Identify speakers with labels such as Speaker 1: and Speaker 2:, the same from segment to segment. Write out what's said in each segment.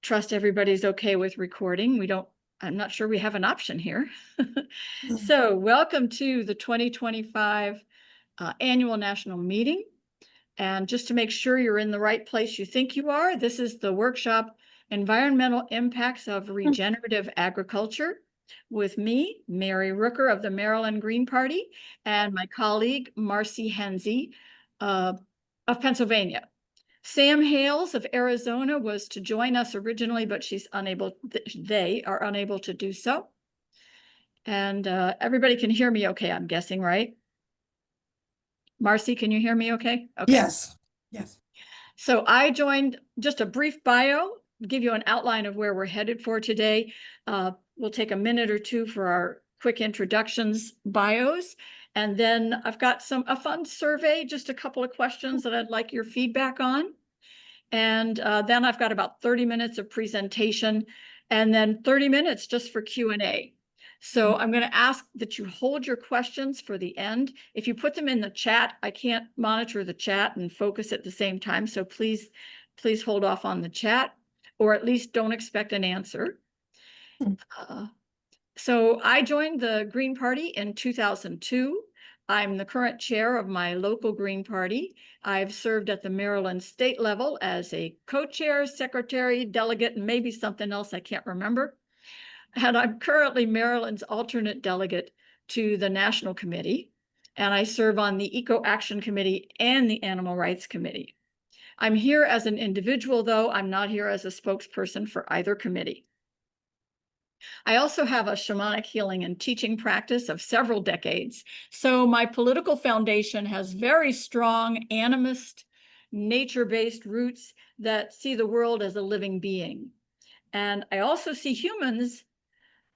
Speaker 1: trust everybody's okay with recording. I'm not sure we have an option here. So welcome to the 2025 Annual National Meeting. And just to make sure you're in the right place you think you are, this is the workshop, Environmental Impacts of Regenerative Agriculture, with me, Mary Rooker of the Maryland Green Party, and my colleague, Marci Henzi of Pennsylvania. Sam Hales of Arizona was to join us originally, but they are unable to do so. And everybody can hear me okay, I'm guessing, right? Marci, can you hear me okay? Okay.
Speaker 2: Yes. Yes.
Speaker 1: So I joined, just a brief bio, give you an outline of where we're headed for today. We'll take a minute or two for our quick introductions, bios, and then I've got a fun survey, just a couple of questions that I'd like your feedback on. And then I've got about 30 minutes of presentation and then 30 minutes just for Q&A. So I'm going to ask that you hold your questions for the end. If you put them in the chat, I can't monitor the chat and focus at the same time. So please hold off on the chat, or at least don't expect an answer. So I joined the Green Party in 2002. I'm the current chair of my local Green Party. I've served at the Maryland state level as a co-chair, secretary, delegate, and maybe something else I can't remember. And I'm currently Maryland's alternate delegate to the National Committee. And I serve on the Eco Action Committee and the Animal Rights Committee. I'm here as an individual, though. I'm not here as a spokesperson for either committee. I also have a shamanic healing and teaching practice of several decades. So my political foundation has very strong animist, nature-based roots that see the world as a living being. And I also see humans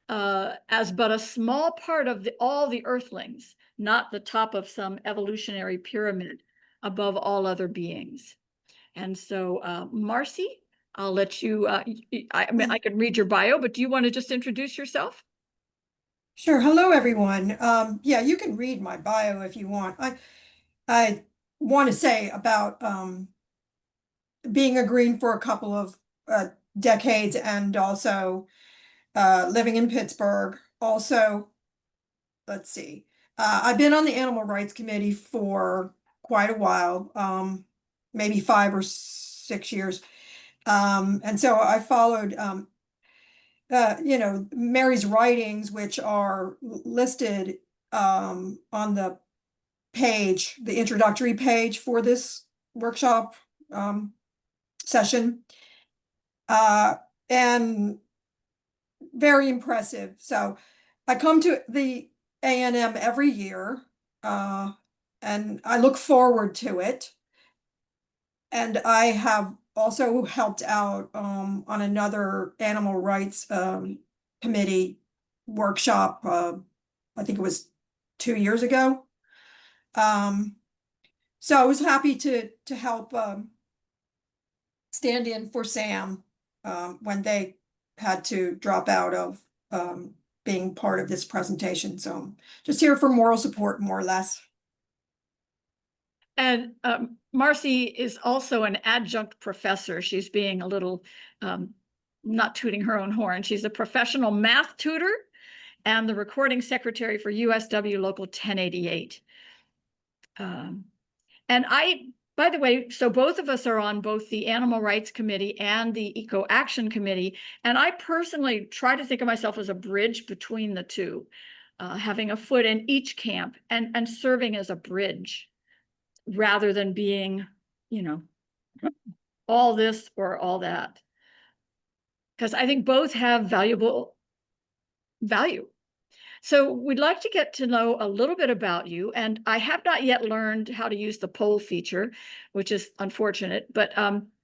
Speaker 1: as but a small part of all the earthlings, not the top of some evolutionary pyramid above all other beings. And so, Marci, I'll let you, I can read your bio, but do you want to just introduce yourself?
Speaker 2: Sure. Hello, everyone. Yeah, you can read my bio if you want. I want to say about being a Green for a couple of decades and also living in Pittsburgh. Also, let's see, I've been on the Animal Rights Committee for quite a while, maybe 5 or 6 years. And so I followed Mary's writings, which are listed on the page, the introductory page for this workshop session, and very impressive. So I come to the A&M every year, and I look forward to it. And I have also helped out on another animal rights committee workshop. I think it was 2 years ago. So I was happy to help stand in for Sam when they had to drop out of being part of this presentation. So just here for moral support, more or less.
Speaker 1: And Marci is also an adjunct professor. She's being a little, not tooting her own horn. She's a professional math tutor and the recording secretary for USW Local 1088. And by the way, so both of us are on both the Animal Rights Committee and the Eco Action Committee. And I personally try to think of myself as a bridge between the two, having a foot in each camp and serving as a bridge, rather than being, all this or all that. Because I think both have valuable value. So we'd like to get to know a little bit about you. And I have not yet learned how to use the poll feature, which is unfortunate, but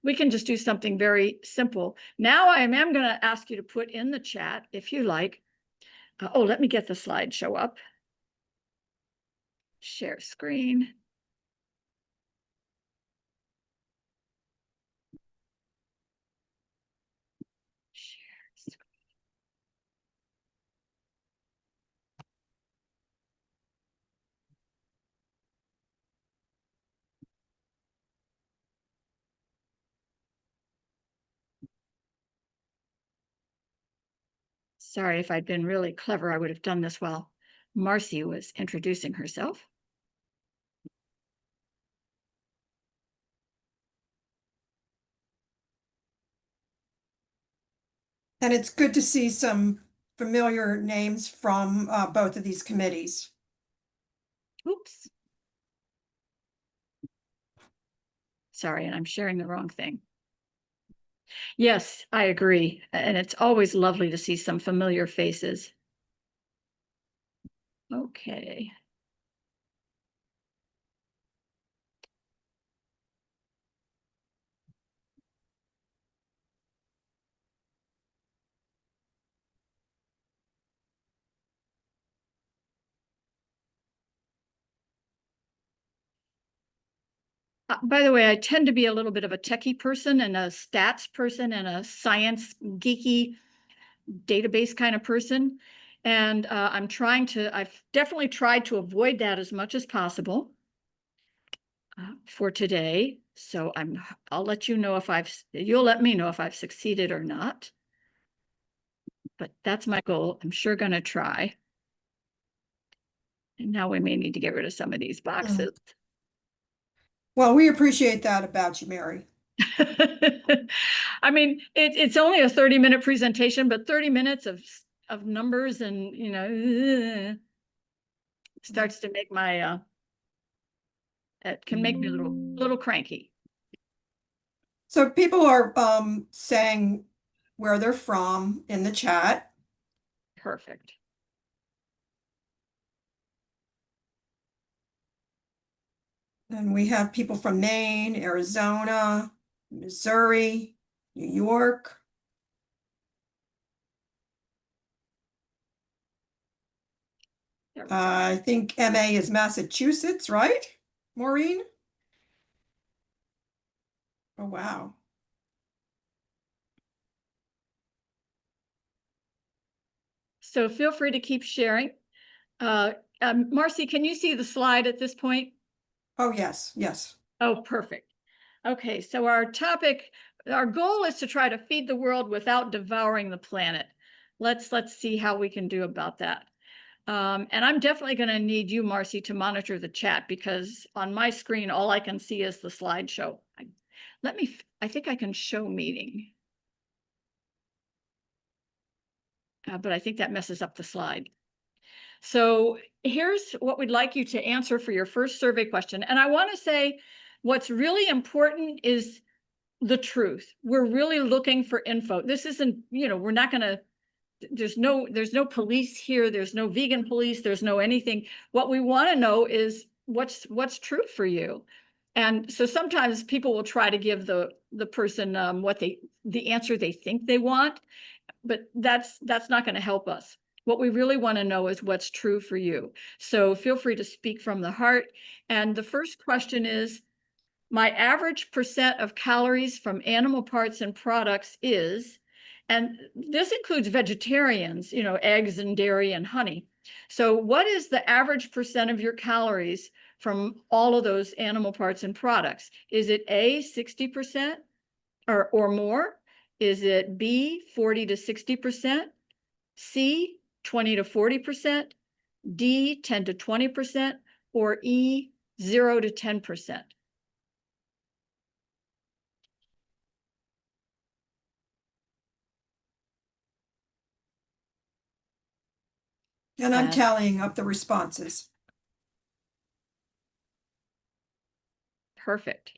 Speaker 1: we can just do something very simple. Now I am going to ask you to put in the chat, if you like. Let me get the slideshow up. Share screen. Sorry, if I'd been really clever, I would have done this while Marci was introducing herself.
Speaker 2: And it's good to see some familiar names from both of these committees.
Speaker 1: Oops. Sorry, and I'm sharing the wrong thing. Yes, I agree. And it's always lovely to see some familiar faces. Okay. By the way, I tend to be a little bit of a techie person and a stats person and a science geeky database kind of person. And I've definitely tried to avoid that as much as possible for today. So I'll let you know if you'll let me know if I've succeeded or not. But that's my goal. I'm sure going to try. And now we may need to get rid of some of these boxes.
Speaker 2: Well, we appreciate that about you, Mary.
Speaker 1: I mean, it's only a 30-minute presentation, but 30 minutes of numbers and, starts to make it can make me a little cranky.
Speaker 2: So people are saying where they're from in the chat.
Speaker 1: Perfect.
Speaker 2: And we have people from Maine, Arizona, Missouri, New York. I think MA is Massachusetts, right, Maureen? Oh, wow.
Speaker 1: So feel free to keep sharing. Marci, can you see the slide at this point?
Speaker 2: Oh, yes, yes.
Speaker 1: Oh, perfect. Okay, so our goal is to try to feed the world without devouring the planet. Let's see how we can do about that. And I'm definitely going to need you, Marci, to monitor the chat because on my screen, all I can see is the slideshow. I think I can show meeting. But I think that messes up the slide. So here's what we'd like you to answer for your first survey question. And I want to say what's really important is the truth. We're really looking for info. This isn't, we're not going to, there's no police here. There's no vegan police. There's no anything. What we want to know is what's true for you. And so sometimes people will try to give the person the answer they think they want, but that's not going to help us. What we really want to know is what's true for you. So feel free to speak from the heart. And the first question is, my average percent of calories from animal parts and products is, and this includes vegetarians, eggs and dairy and honey. So what is the average percent of your calories from all of those animal parts and products? Is it A, 60% or more? Is it B, 40 to 60%? C, 20 to 40%? D, 10 to 20%? Or E, 0 to 10%?
Speaker 2: And I'm tallying up the responses.
Speaker 1: Perfect.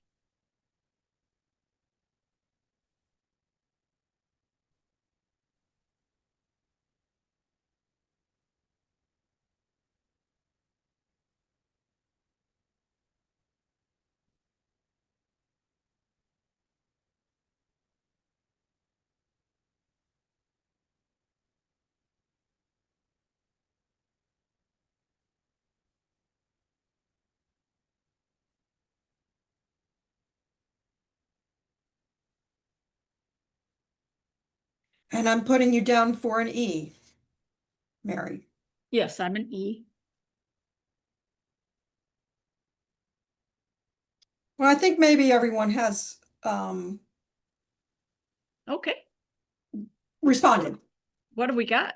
Speaker 2: And I'm putting you down for an E, Mary.
Speaker 1: Yes, I'm an E.
Speaker 2: Well, I think maybe everyone has
Speaker 1: Okay.
Speaker 2: responded.
Speaker 1: What have we got?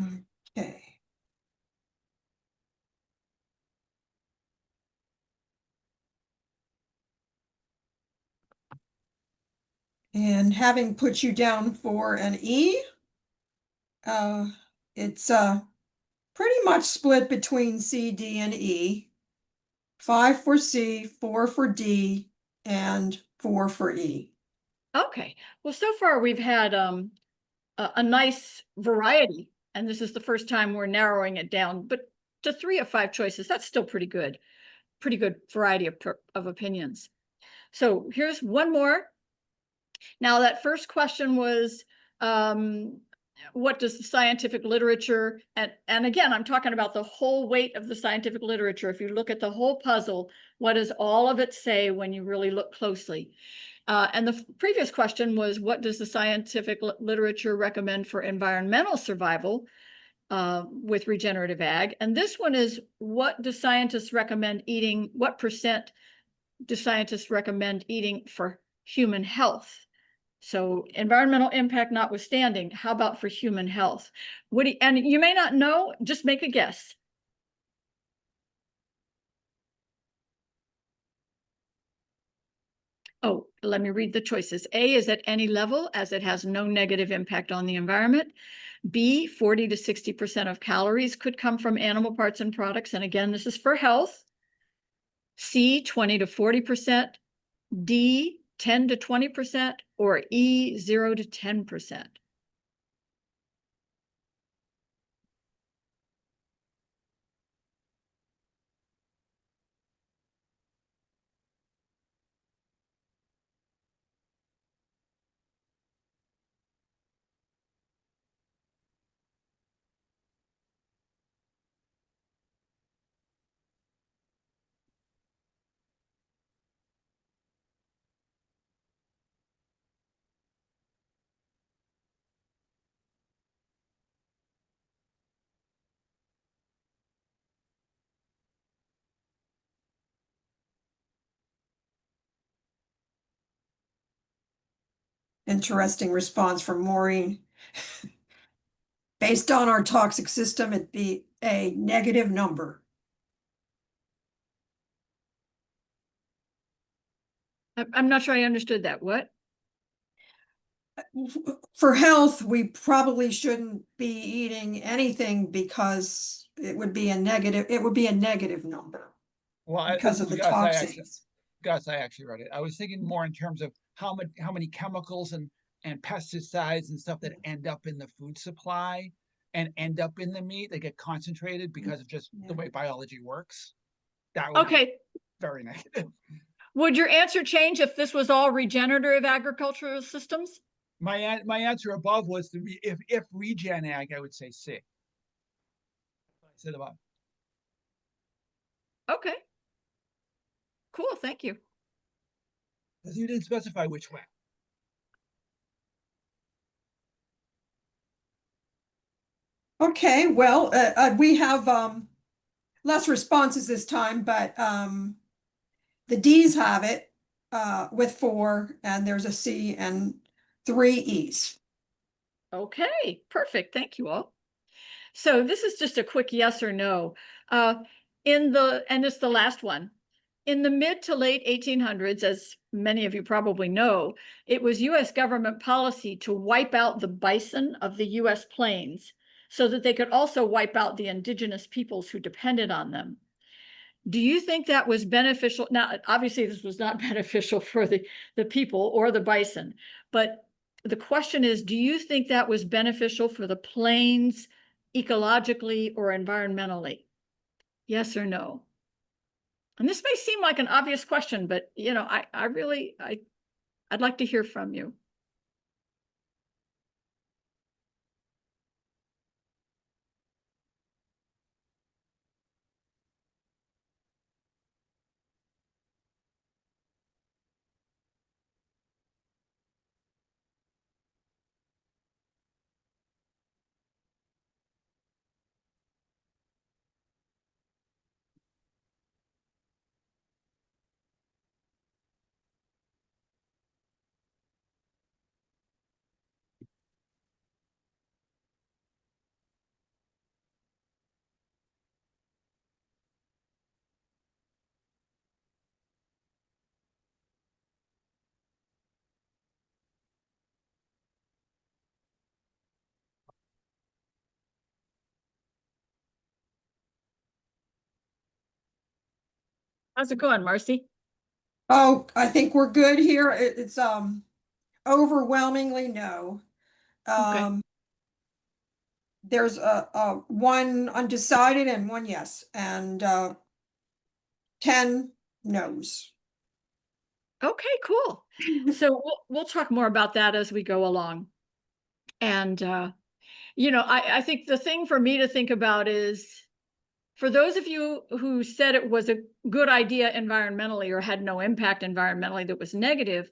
Speaker 2: Okay. And having put you down for an E, it's pretty much split between C, D, and E. 5 for C, 4 for D, and 4 for E.
Speaker 1: Okay. Well, so far we've had a nice variety, and this is the first time we're narrowing it down, but to 3 of 5 choices, that's still pretty good. Pretty good variety of opinions. So here's one more. Now, that first question was, what does the scientific literature, and again, I'm talking about the whole weight of the scientific literature. If you look at the whole puzzle, what does all of it say when you really look closely? And the previous question was, what does the scientific literature recommend for environmental survival with regenerative ag? And this one is, what do scientists recommend eating? What percent do scientists recommend eating for human health? So environmental impact notwithstanding, how about for human health? And you may not know, just make a guess. Oh, let me read the choices. A is at any level, as it has no negative impact on the environment. B, 40 to 60% of calories could come from animal parts and products. And again, this is for health. C, 20 to 40%. D, 10 to 20%. Or E, 0 to 10%.
Speaker 2: Interesting response from Maureen. Based on our toxic system, it'd be a negative number.
Speaker 1: I'm not sure I understood that. What?
Speaker 2: For health, we probably shouldn't be eating anything because it would be a negative number
Speaker 3: Well,
Speaker 2: because
Speaker 3: this
Speaker 2: of
Speaker 3: is
Speaker 2: the
Speaker 3: Gus.
Speaker 2: toxins.
Speaker 3: I actually wrote it. I was thinking more in terms of how many chemicals and pesticides and stuff that end up in the food supply and end up in the meat. They get concentrated because of just the way biology works. That would be
Speaker 1: Okay.
Speaker 3: very negative.
Speaker 1: Would your answer change if this was all regenerative agricultural systems?
Speaker 3: My answer above was if regen ag, I would say C. I said above.
Speaker 1: Okay. Cool. Thank you.
Speaker 3: Because you didn't specify which way.
Speaker 2: Okay, well, we have less responses this time, but the D's have it with 4, and there's a C and 3 E's.
Speaker 1: Okay. Perfect. Thank you all. So this is just a quick yes or no. And it's the last one. In the mid to late 1800s, as many of you probably know, it was US government policy to wipe out the bison of the US plains so that they could also wipe out the indigenous peoples who depended on them. Do you think that was beneficial? Now, obviously, this was not beneficial for the people or the bison, but the question is, do you think that was beneficial for the plains ecologically or environmentally? Yes or no? And this may seem like an obvious question, but I'd like to hear from you. How's it going, Marci?
Speaker 2: Oh, I think we're good here. It's overwhelmingly no.
Speaker 1: Okay.
Speaker 2: Um, there's a one undecided and one yes, and 10 no's.
Speaker 1: Okay, cool. So we'll talk more about that as we go along. And I think the thing for me to think about is for those of you who said it was a good idea environmentally or had no impact environmentally that was negative,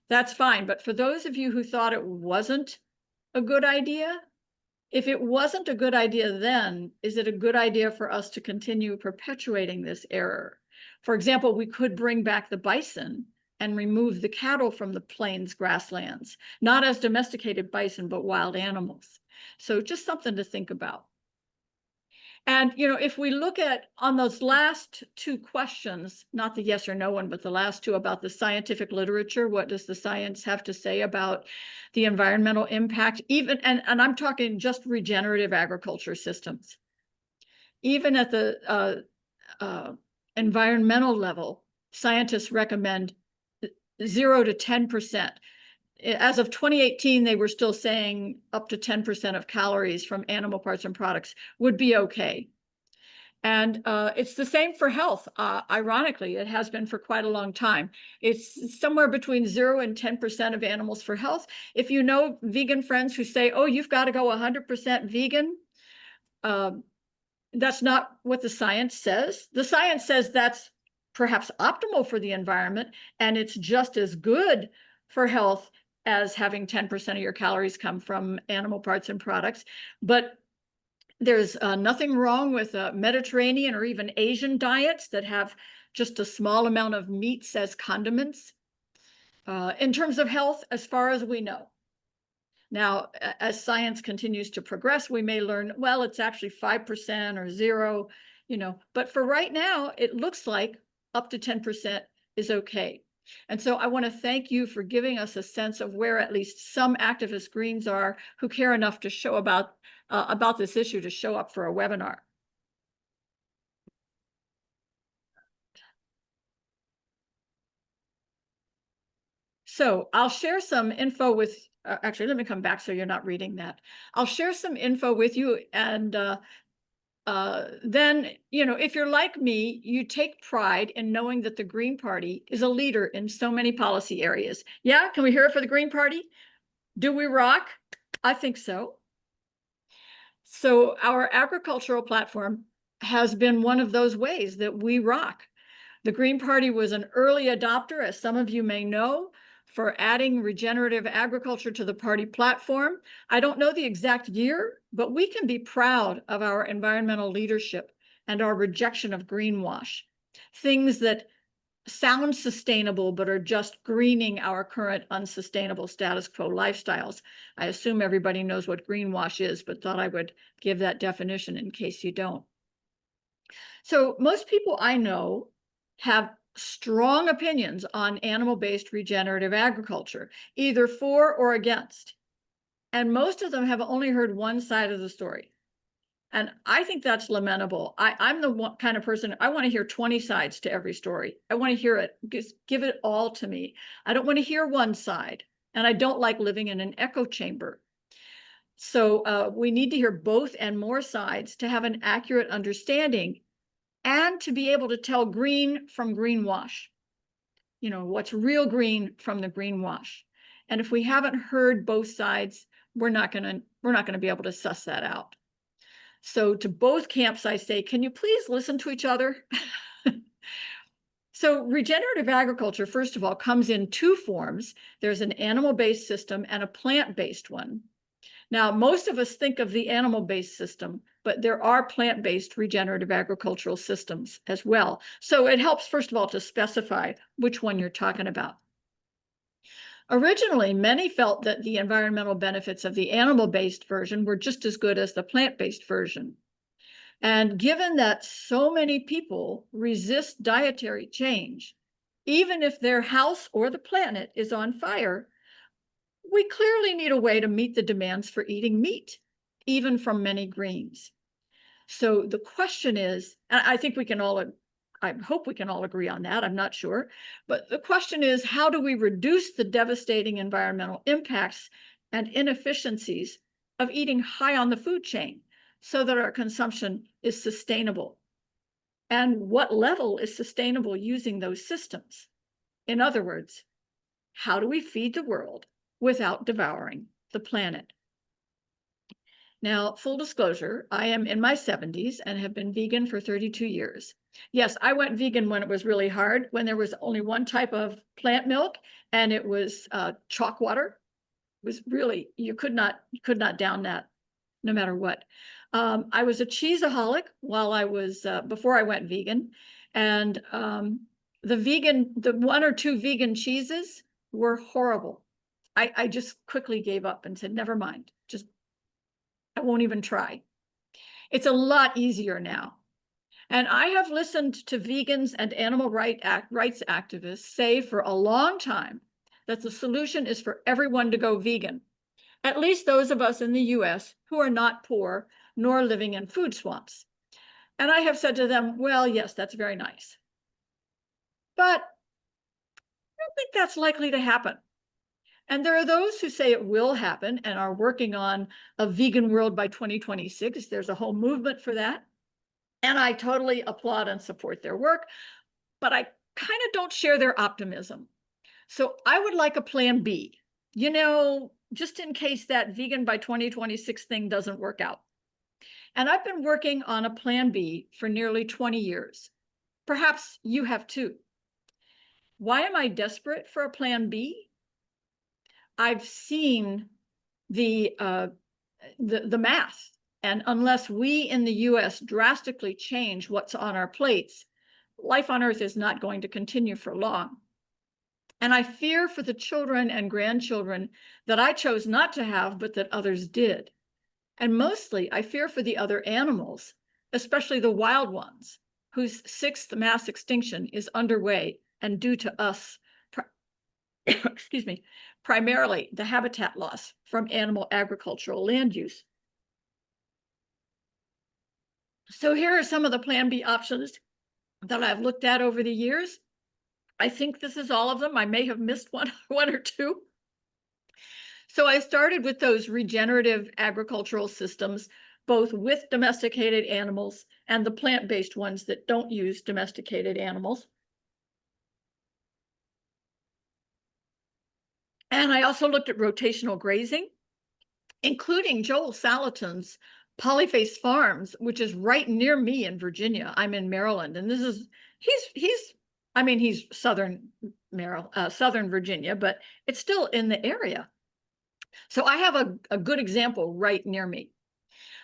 Speaker 1: that's fine. But for those of you who thought it wasn't a good idea, if it wasn't a good idea then, is it a good idea for us to continue perpetuating this error? For example, we could bring back the bison and remove the cattle from the plains grasslands, not as domesticated bison, but wild animals. So just something to think about. And, if we look at on those last two questions, not the yes or no one, but the last two about the scientific literature, what does the science have to say about the environmental impact, even, and I'm talking just regenerative agriculture systems, even at the environmental level, scientists recommend 0 to 10%. As of 2018, they were still saying up to 10% of calories from animal parts and products would be okay. And it's the same for health. Ironically, it has been for quite a long time. It's somewhere between 0 and 10% of animals for health. If you know vegan friends who say, oh, you've got to go 100% vegan, that's not what the science says. The science says that's perhaps optimal for the environment, and it's just as good for health as having 10% of your calories come from animal parts and products. But there's nothing wrong with Mediterranean or even Asian diets that have just a small amount of meats as condiments. In terms of health, as far as we know. Now, as science continues to progress, we may learn, well, it's actually 5% or 0, but for right now, it looks like up to 10% is okay. And so I want to thank you for giving us a sense of where at least some activist Greens are who care enough to show about this issue to show up for a webinar. So I'll share some info with, actually, let me come back so you're not reading that. I'll share some info with you, and then, if you're like me, you take pride in knowing that the Green Party is a leader in so many policy areas. Yeah, can we hear it for the Green Party? Do we rock? I think so. So our agricultural platform has been one of those ways that we rock. The Green Party was an early adopter, as some of you may know, for adding regenerative agriculture to the party platform. I don't know the exact year, but we can be proud of our environmental leadership and our rejection of greenwash, things that sound sustainable but are just greening our current unsustainable status quo lifestyles. I assume everybody knows what greenwash is, but thought I would give that definition in case you don't. So most people I know have strong opinions on animal-based regenerative agriculture, either for or against. And most of them have only heard one side of the story. And I think that's lamentable. I'm the kind of person, I want to hear 20 sides to every story. I want to hear it, just give it all to me. I don't want to hear one side. And I don't like living in an echo chamber. So we need to hear both and more sides to have an accurate understanding and to be able to tell green from greenwash, what's real green from the greenwash. And if we haven't heard both sides, we're not going to be able to suss that out. So to both camps, I say, can you please listen to each other? So regenerative agriculture, first of all, comes in two forms. There's an animal-based system and a plant-based one. Now, most of us think of the animal-based system, but there are plant-based regenerative agricultural systems as well. So it helps, first of all, to specify which one you're talking about. Originally, many felt that the environmental benefits of the animal-based version were just as good as the plant-based version. And given that so many people resist dietary change, even if their house or the planet is on fire, we clearly need a way to meet the demands for eating meat, even from many greens. So the question is, and I think we can all I hope we can all agree on that. I'm not sure. But the question is, how do we reduce the devastating environmental impacts and inefficiencies of eating high on the food chain so that our consumption is sustainable? And what level is sustainable using those systems? In other words, how do we feed the world without devouring the planet? Now, full disclosure, I am in my 70s and have been vegan for 32 years. Yes, I went vegan when it was really hard, when there was only one type of plant milk, and it was chalk water. It was really, you could not down that no matter what. I was a cheeseaholic while I was, before I went vegan. And the one or two vegan cheeses were horrible. I just quickly gave up and said, never mind, I won't even try. It's a lot easier now. And I have listened to vegans and animal rights activists say for a long time that the solution is for everyone to go vegan, at least those of us in the US who are not poor nor living in food swamps. And I have said to them, well, yes, that's very nice, but I don't think that's likely to happen. And there are those who say it will happen and are working on a vegan world by 2026. There's a whole movement for that. And I totally applaud and support their work, but I kind of don't share their optimism. So I would like a plan B, just in case that vegan by 2026 thing doesn't work out. And I've been working on a plan B for nearly 20 years. Perhaps you have too. Why am I desperate for a plan B? I've seen the math. And unless we in the US drastically change what's on our plates, life on Earth is not going to continue for long. And I fear for the children and grandchildren that I chose not to have, but that others did. And mostly, I fear for the other animals, especially the wild ones, whose sixth mass extinction is underway and due to us, excuse me, primarily the habitat loss from animal agricultural land use. So here are some of the Plan B options that I've looked at over the years. I think this is all of them. I may have missed one or two. So I started with those regenerative agricultural systems, both with domesticated animals and the plant-based ones that don't use domesticated animals. And I also looked at rotational grazing, including Joel Salatin's Polyface Farms, which is right near me in Virginia. I'm in Maryland, and he's southern Virginia, but it's still in the area. So I have a good example right near me.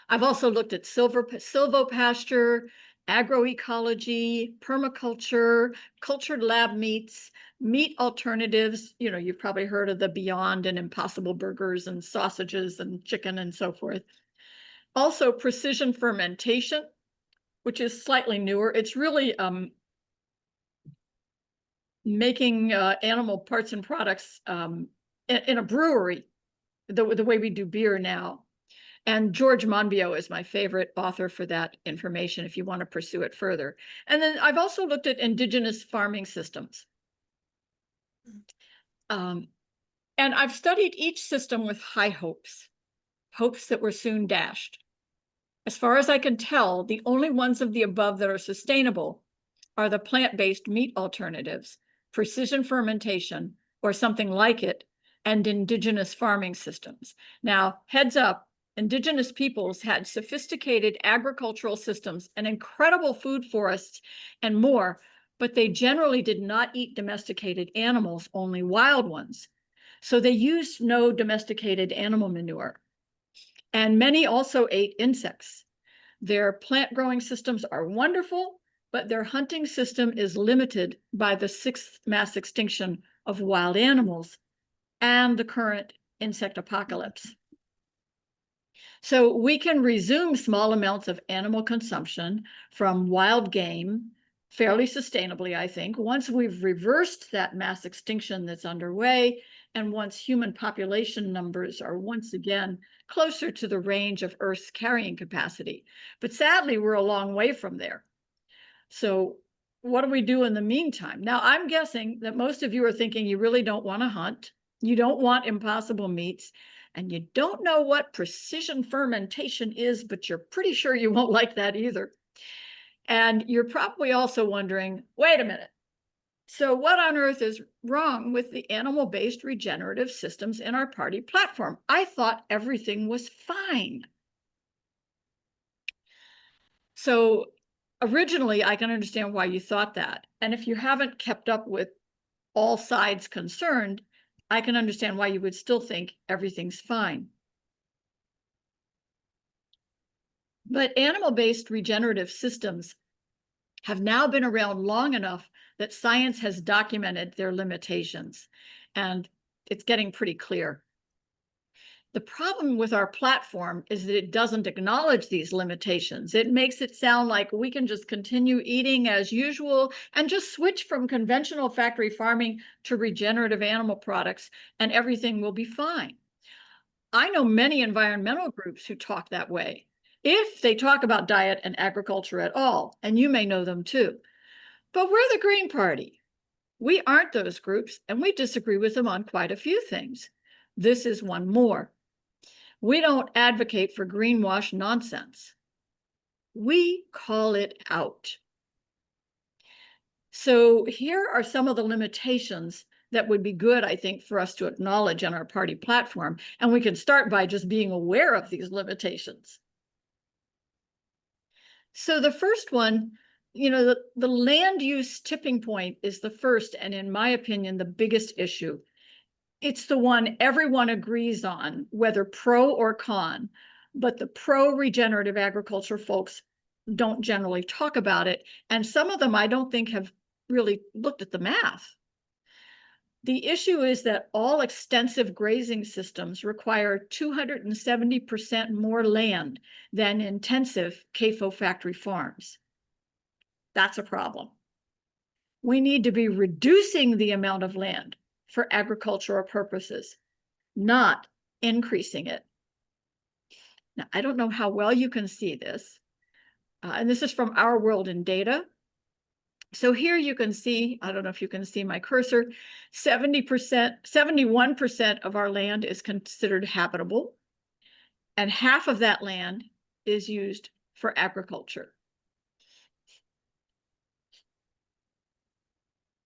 Speaker 1: I've also looked at silvopasture, agroecology, permaculture, cultured lab meats, meat alternatives. You've probably heard of the Beyond and Impossible burgers and sausages and chicken and so forth. Also precision fermentation, which is slightly newer. It's really making animal parts and products in a brewery, the way we do beer now. And George Monbiot is my favorite author for that information if you want to pursue it further. And then I've also looked at indigenous farming systems. And I've studied each system with high hopes that were soon dashed. As far as I can tell, the only ones of the above that are sustainable are the plant-based meat alternatives, precision fermentation, or something like it, and indigenous farming systems. Now, heads up, indigenous peoples had sophisticated agricultural systems and incredible food forests and more, but they generally did not eat domesticated animals, only wild ones. So they used no domesticated animal manure. And many also ate insects. Their plant growing systems are wonderful, but their hunting system is limited by the sixth mass extinction of wild animals and the current insect apocalypse. So we can resume small amounts of animal consumption from wild game fairly sustainably, I think, once we've reversed that mass extinction that's underway and once human population numbers are once again closer to the range of Earth's carrying capacity. But sadly, we're a long way from there. So what do we do in the meantime? Now, I'm guessing that most of you are thinking you really don't want to hunt, you don't want impossible meats, and you don't know what precision fermentation is, but you're pretty sure you won't like that either. And you're probably also wondering, wait a minute. So what on earth is wrong with the animal-based regenerative systems in our party platform? I thought everything was fine. So originally, I can understand why you thought that. And if you haven't kept up with all sides concerned, I can understand why you would still think everything's fine. But animal-based regenerative systems have now been around long enough that science has documented their limitations, and it's getting pretty clear. The problem with our platform is that it doesn't acknowledge these limitations. It makes it sound like we can just continue eating as usual and just switch from conventional factory farming to regenerative animal products, and everything will be fine. I know many environmental groups who talk that way, if they talk about diet and agriculture at all, and you may know them too. But we're the Green Party. We aren't those groups, and we disagree with them on quite a few things. This is one more. We don't advocate for greenwash nonsense. We call it out. So here are some of the limitations that would be good, I think, for us to acknowledge on our party platform. And we can start by just being aware of these limitations. So the first one, the land use tipping point is the first, and in my opinion, the biggest issue. It's the one everyone agrees on, whether pro or con, but the pro regenerative agriculture folks don't generally talk about it. And some of them I don't think have really looked at the math. The issue is that all extensive grazing systems require 270% more land than intensive CAFO factory farms. That's a problem. We need to be reducing the amount of land for agricultural purposes, not increasing it. Now, I don't know how well you can see this, and this is from Our World in Data. So here you can see, I don't know if you can see my cursor, 71% of our land is considered habitable, and half of that land is used for agriculture.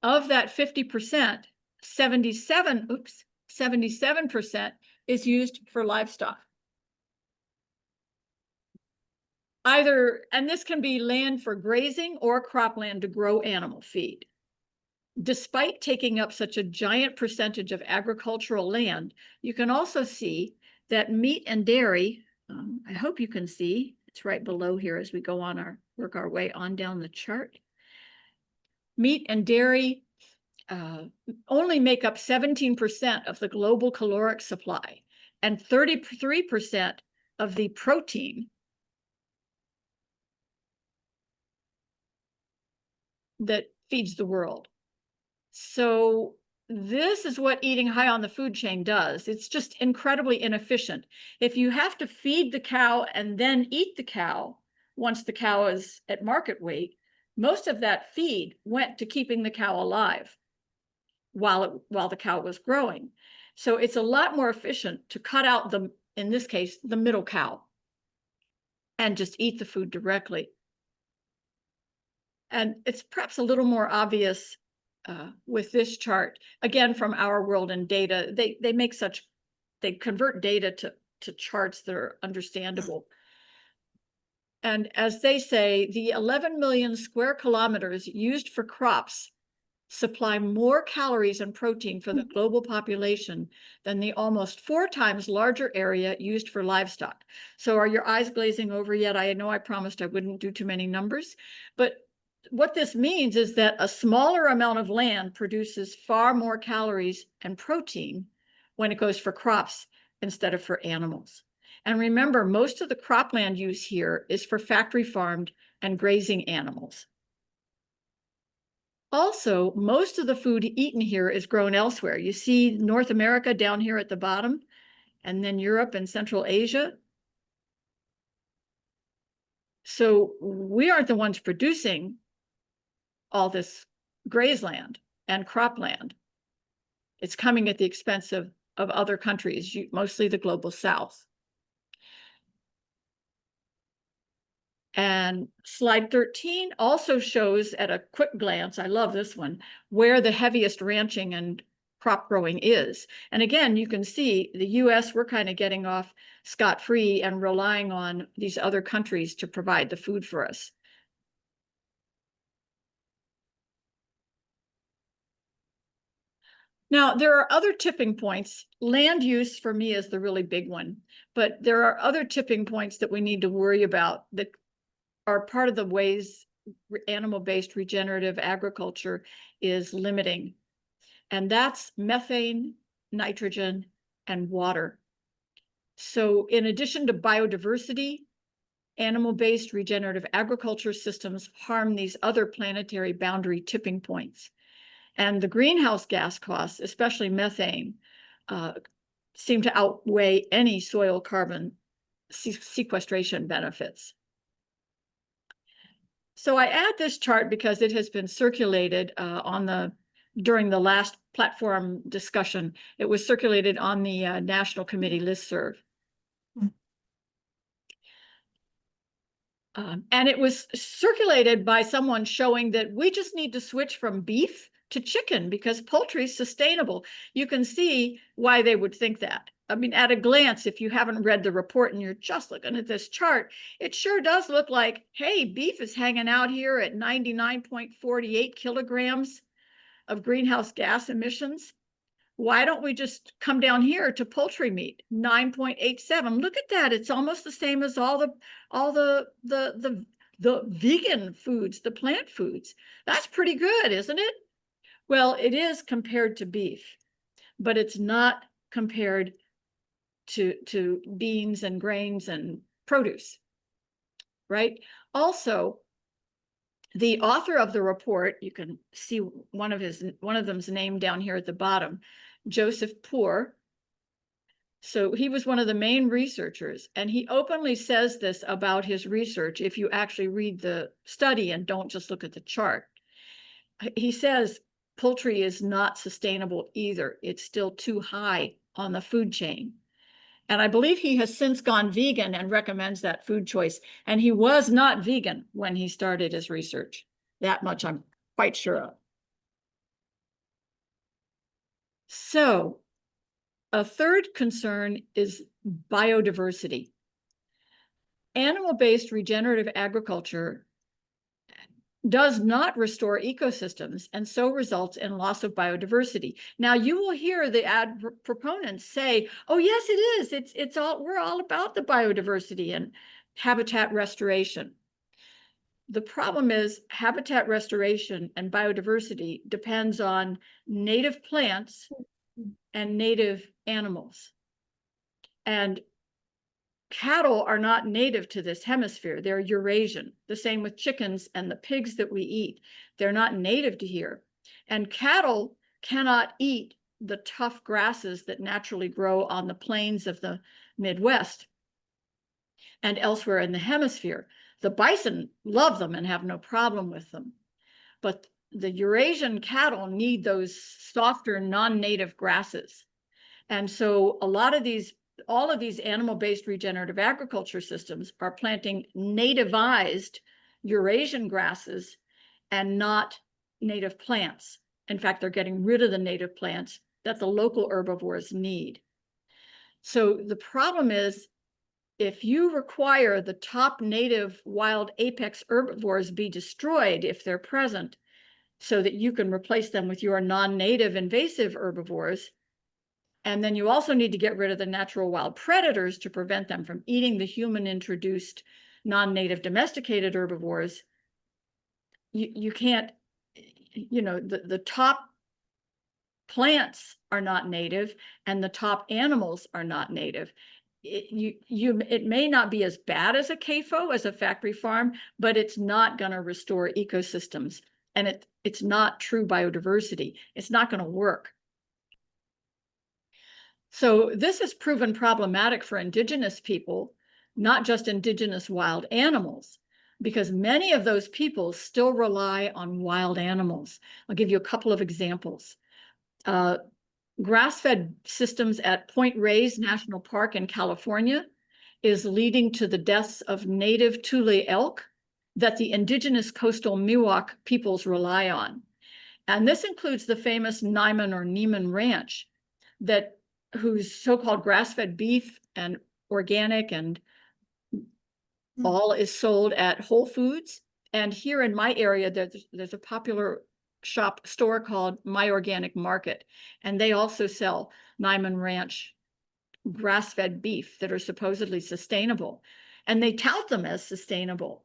Speaker 1: Of that 50%, 77% is used for livestock. And this can be land for grazing or cropland to grow animal feed. Despite taking up such a giant percentage of agricultural land, you can also see that meat and dairy, I hope you can see, it's right below here as we go on work our way on down the chart. Meat and dairy only make up 17% of the global caloric supply and 33% of the protein that feeds the world. So this is what eating high on the food chain does. It's just incredibly inefficient. If you have to feed the cow and then eat the cow once the cow is at market weight, most of that feed went to keeping the cow alive while the cow was growing. So it's a lot more efficient to cut out in this case, the middle cow and just eat the food directly. And it's perhaps a little more obvious with this chart, again, from Our World in Data. They convert data to charts that are understandable. And as they say, the 11 million square kilometers used for crops supply more calories and protein for the global population than the almost 4 times larger area used for livestock. So are your eyes glazing over yet? I know I promised I wouldn't do too many numbers, but what this means is that a smaller amount of land produces far more calories and protein when it goes for crops instead of for animals. And remember, most of the cropland use here is for factory farmed and grazing animals. Also, most of the food eaten here is grown elsewhere. You see North America down here at the bottom, and then Europe and Central Asia. So we aren't the ones producing all this grazeland and cropland. It's coming at the expense of other countries, mostly the global south. And slide 13 also shows at a quick glance, I love this one, where the heaviest ranching and crop growing is. And again, you can see the US, we're kind of getting off scot-free and relying on these other countries to provide the food for us. Now, there are other tipping points. Land use for me is the really big one, but there are other tipping points that we need to worry about that are part of the ways animal-based regenerative agriculture is limiting. And that's methane, nitrogen, and water. So in addition to biodiversity, animal-based regenerative agriculture systems harm these other planetary boundary tipping points. And the greenhouse gas costs, especially methane, seem to outweigh any soil carbon sequestration benefits. So I add this chart because it has been circulated during the last platform discussion. It was circulated on the National Committee listserv. And it was circulated by someone showing that we just need to switch from beef to chicken because poultry is sustainable. You can see why they would think that. I mean, at a glance, if you haven't read the report and you're just looking at this chart, it sure does look like, hey, beef is hanging out here at 99.48 kilograms of greenhouse gas emissions. Why don't we just come down here to poultry meat, 9.87? Look at that. It's almost the same as all the vegan foods, the plant foods. That's pretty good, isn't it? Well, it is compared to beef, but it's not compared to beans and grains and produce, right? Also, the author of the report, you can see one of them's name down here at the bottom, Joseph Poor. So he was one of the main researchers, and he openly says this about his research if you actually read the study and don't just look at the chart. He says poultry is not sustainable either. It's still too high on the food chain. And I believe he has since gone vegan and recommends that food choice. And he was not vegan when he started his research. That much I'm quite sure of. So a third concern is biodiversity. Animal-based regenerative agriculture does not restore ecosystems and so results in loss of biodiversity. Now you will hear the proponents say, oh yes, it is. We're all about the biodiversity and habitat restoration. The problem is habitat restoration and biodiversity depends on native plants and native animals. And cattle are not native to this hemisphere. They're Eurasian. The same with chickens and the pigs that we eat. They're not native to here. And cattle cannot eat the tough grasses that naturally grow on the plains of the Midwest and elsewhere in the hemisphere. The bison love them and have no problem with them. But the Eurasian cattle need those softer, non-native grasses. And so all of these animal-based regenerative agriculture systems are planting nativized Eurasian grasses and not native plants. In fact, they're getting rid of the native plants that the local herbivores need. So the problem is, if you require the top native wild apex herbivores be destroyed if they're present, so that you can replace them with your non-native invasive herbivores, and then you also need to get rid of the natural wild predators to prevent them from eating the human-introduced non-native domesticated herbivores. You can't, the top plants are not native and the top animals are not native. It may not be as bad as a CAFO, as a factory farm, but it's not going to restore ecosystems. And it's not true biodiversity. It's not going to work. So this has proven problematic for indigenous people, not just indigenous wild animals, because many of those people still rely on wild animals. I'll give you a couple of examples. Grass-fed systems at Point Reyes National Park in California is leading to the deaths of native Thule elk that the indigenous coastal Miwok peoples rely on. And this includes the famous Nyman or Neiman Ranch, whose so-called grass-fed beef and organic and all is sold at Whole Foods. And here in my area, there's a popular store called My Organic Market, and they also sell Nyman Ranch grass-fed beef that are supposedly sustainable, and they tout them as sustainable.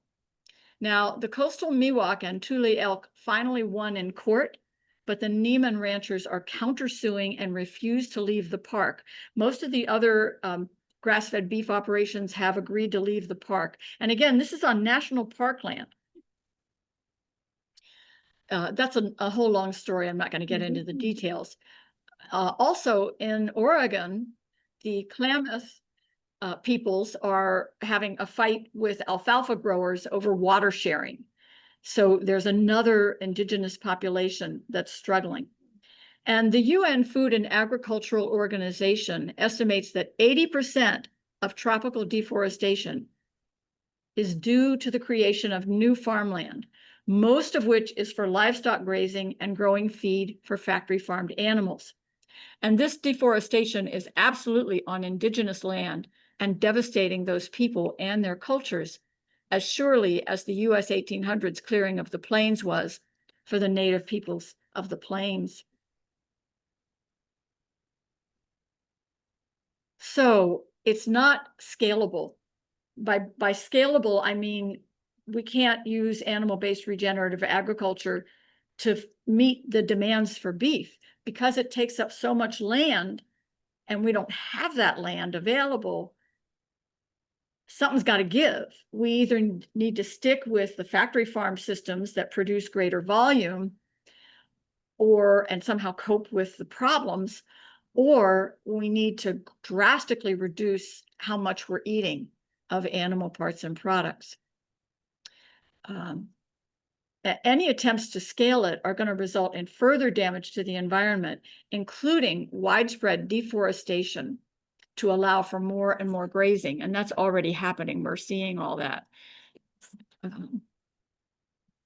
Speaker 1: Now, the coastal Miwok and Thule elk finally won in court, but the Neiman ranchers are countersuing and refuse to leave the park. Most of the other grass-fed beef operations have agreed to leave the park. And again, this is on national park land. That's a whole long story. I'm not going to get into the details. Also in Oregon, the Klamath peoples are having a fight with alfalfa growers over water sharing. So there's another indigenous population that's struggling. And the UN Food and Agricultural Organization estimates that 80% of tropical deforestation is due to the creation of new farmland, most of which is for livestock grazing and growing feed for factory farmed animals. And this deforestation is absolutely on indigenous land and devastating those people and their cultures as surely as the US 1800s clearing of the plains was for the native peoples of the plains. So it's not scalable. By scalable, I mean we can't use animal-based regenerative agriculture to meet the demands for beef because it takes up so much land and we don't have that land available. Something's got to give. We either need to stick with the factory farm systems that produce greater volume and somehow cope with the problems, or we need to drastically reduce how much we're eating of animal parts and products. Any attempts to scale it are going to result in further damage to the environment, including widespread deforestation to allow for more and more grazing. And that's already happening. We're seeing all that.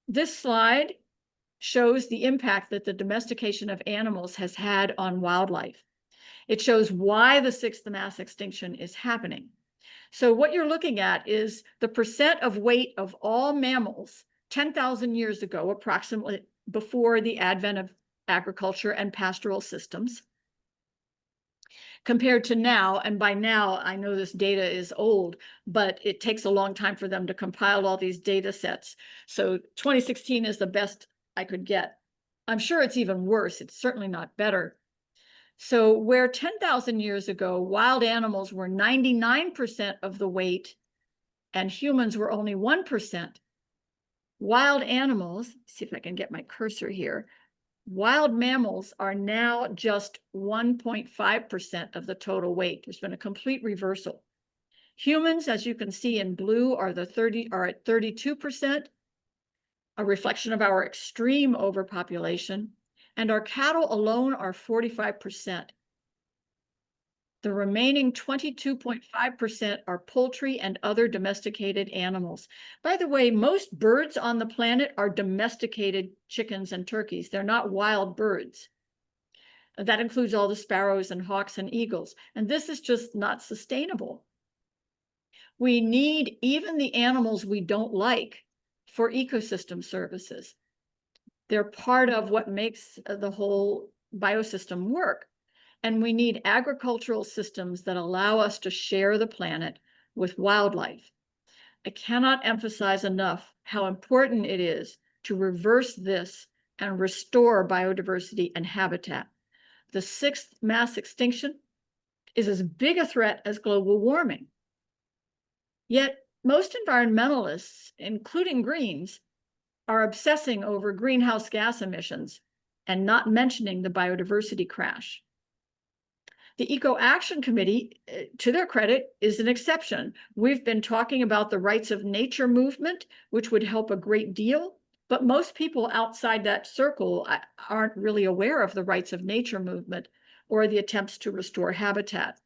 Speaker 1: This slide shows the impact that the domestication of animals has had on wildlife. It shows why the sixth mass extinction is happening. So what you're looking at is the percent of weight of all mammals 10,000 years ago, approximately before the advent of agriculture and pastoral systems, compared to now. And by now, I know this data is old, but it takes a long time for them to compile all these data sets. So 2016 is the best I could get. I'm sure it's even worse. It's certainly not better. So where 10,000 years ago, wild animals were 99% of the weight and humans were only 1%, wild animals, see if I can get my cursor here, wild mammals are now just 1.5% of the total weight. There's been a complete reversal. Humans, as you can see in blue, are at 32%, a reflection of our extreme overpopulation, and our cattle alone are 45%. The remaining 22.5% are poultry and other domesticated animals. By the way, most birds on the planet are domesticated chickens and turkeys. They're not wild birds. That includes all the sparrows and hawks and eagles. And this is just not sustainable. We need even the animals we don't like for ecosystem services. They're part of what makes the whole biosystem work. And we need agricultural systems that allow us to share the planet with wildlife. I cannot emphasize enough how important it is to reverse this and restore biodiversity and habitat. The sixth mass extinction is as big a threat as global warming. Yet most environmentalists, including Greens, are obsessing over greenhouse gas emissions and not mentioning the biodiversity crash. The Eco Action Committee, to their credit, is an exception. We've been talking about the rights of nature movement, which would help a great deal, but most people outside that circle aren't really aware of the rights of nature movement or the attempts to restore habitat.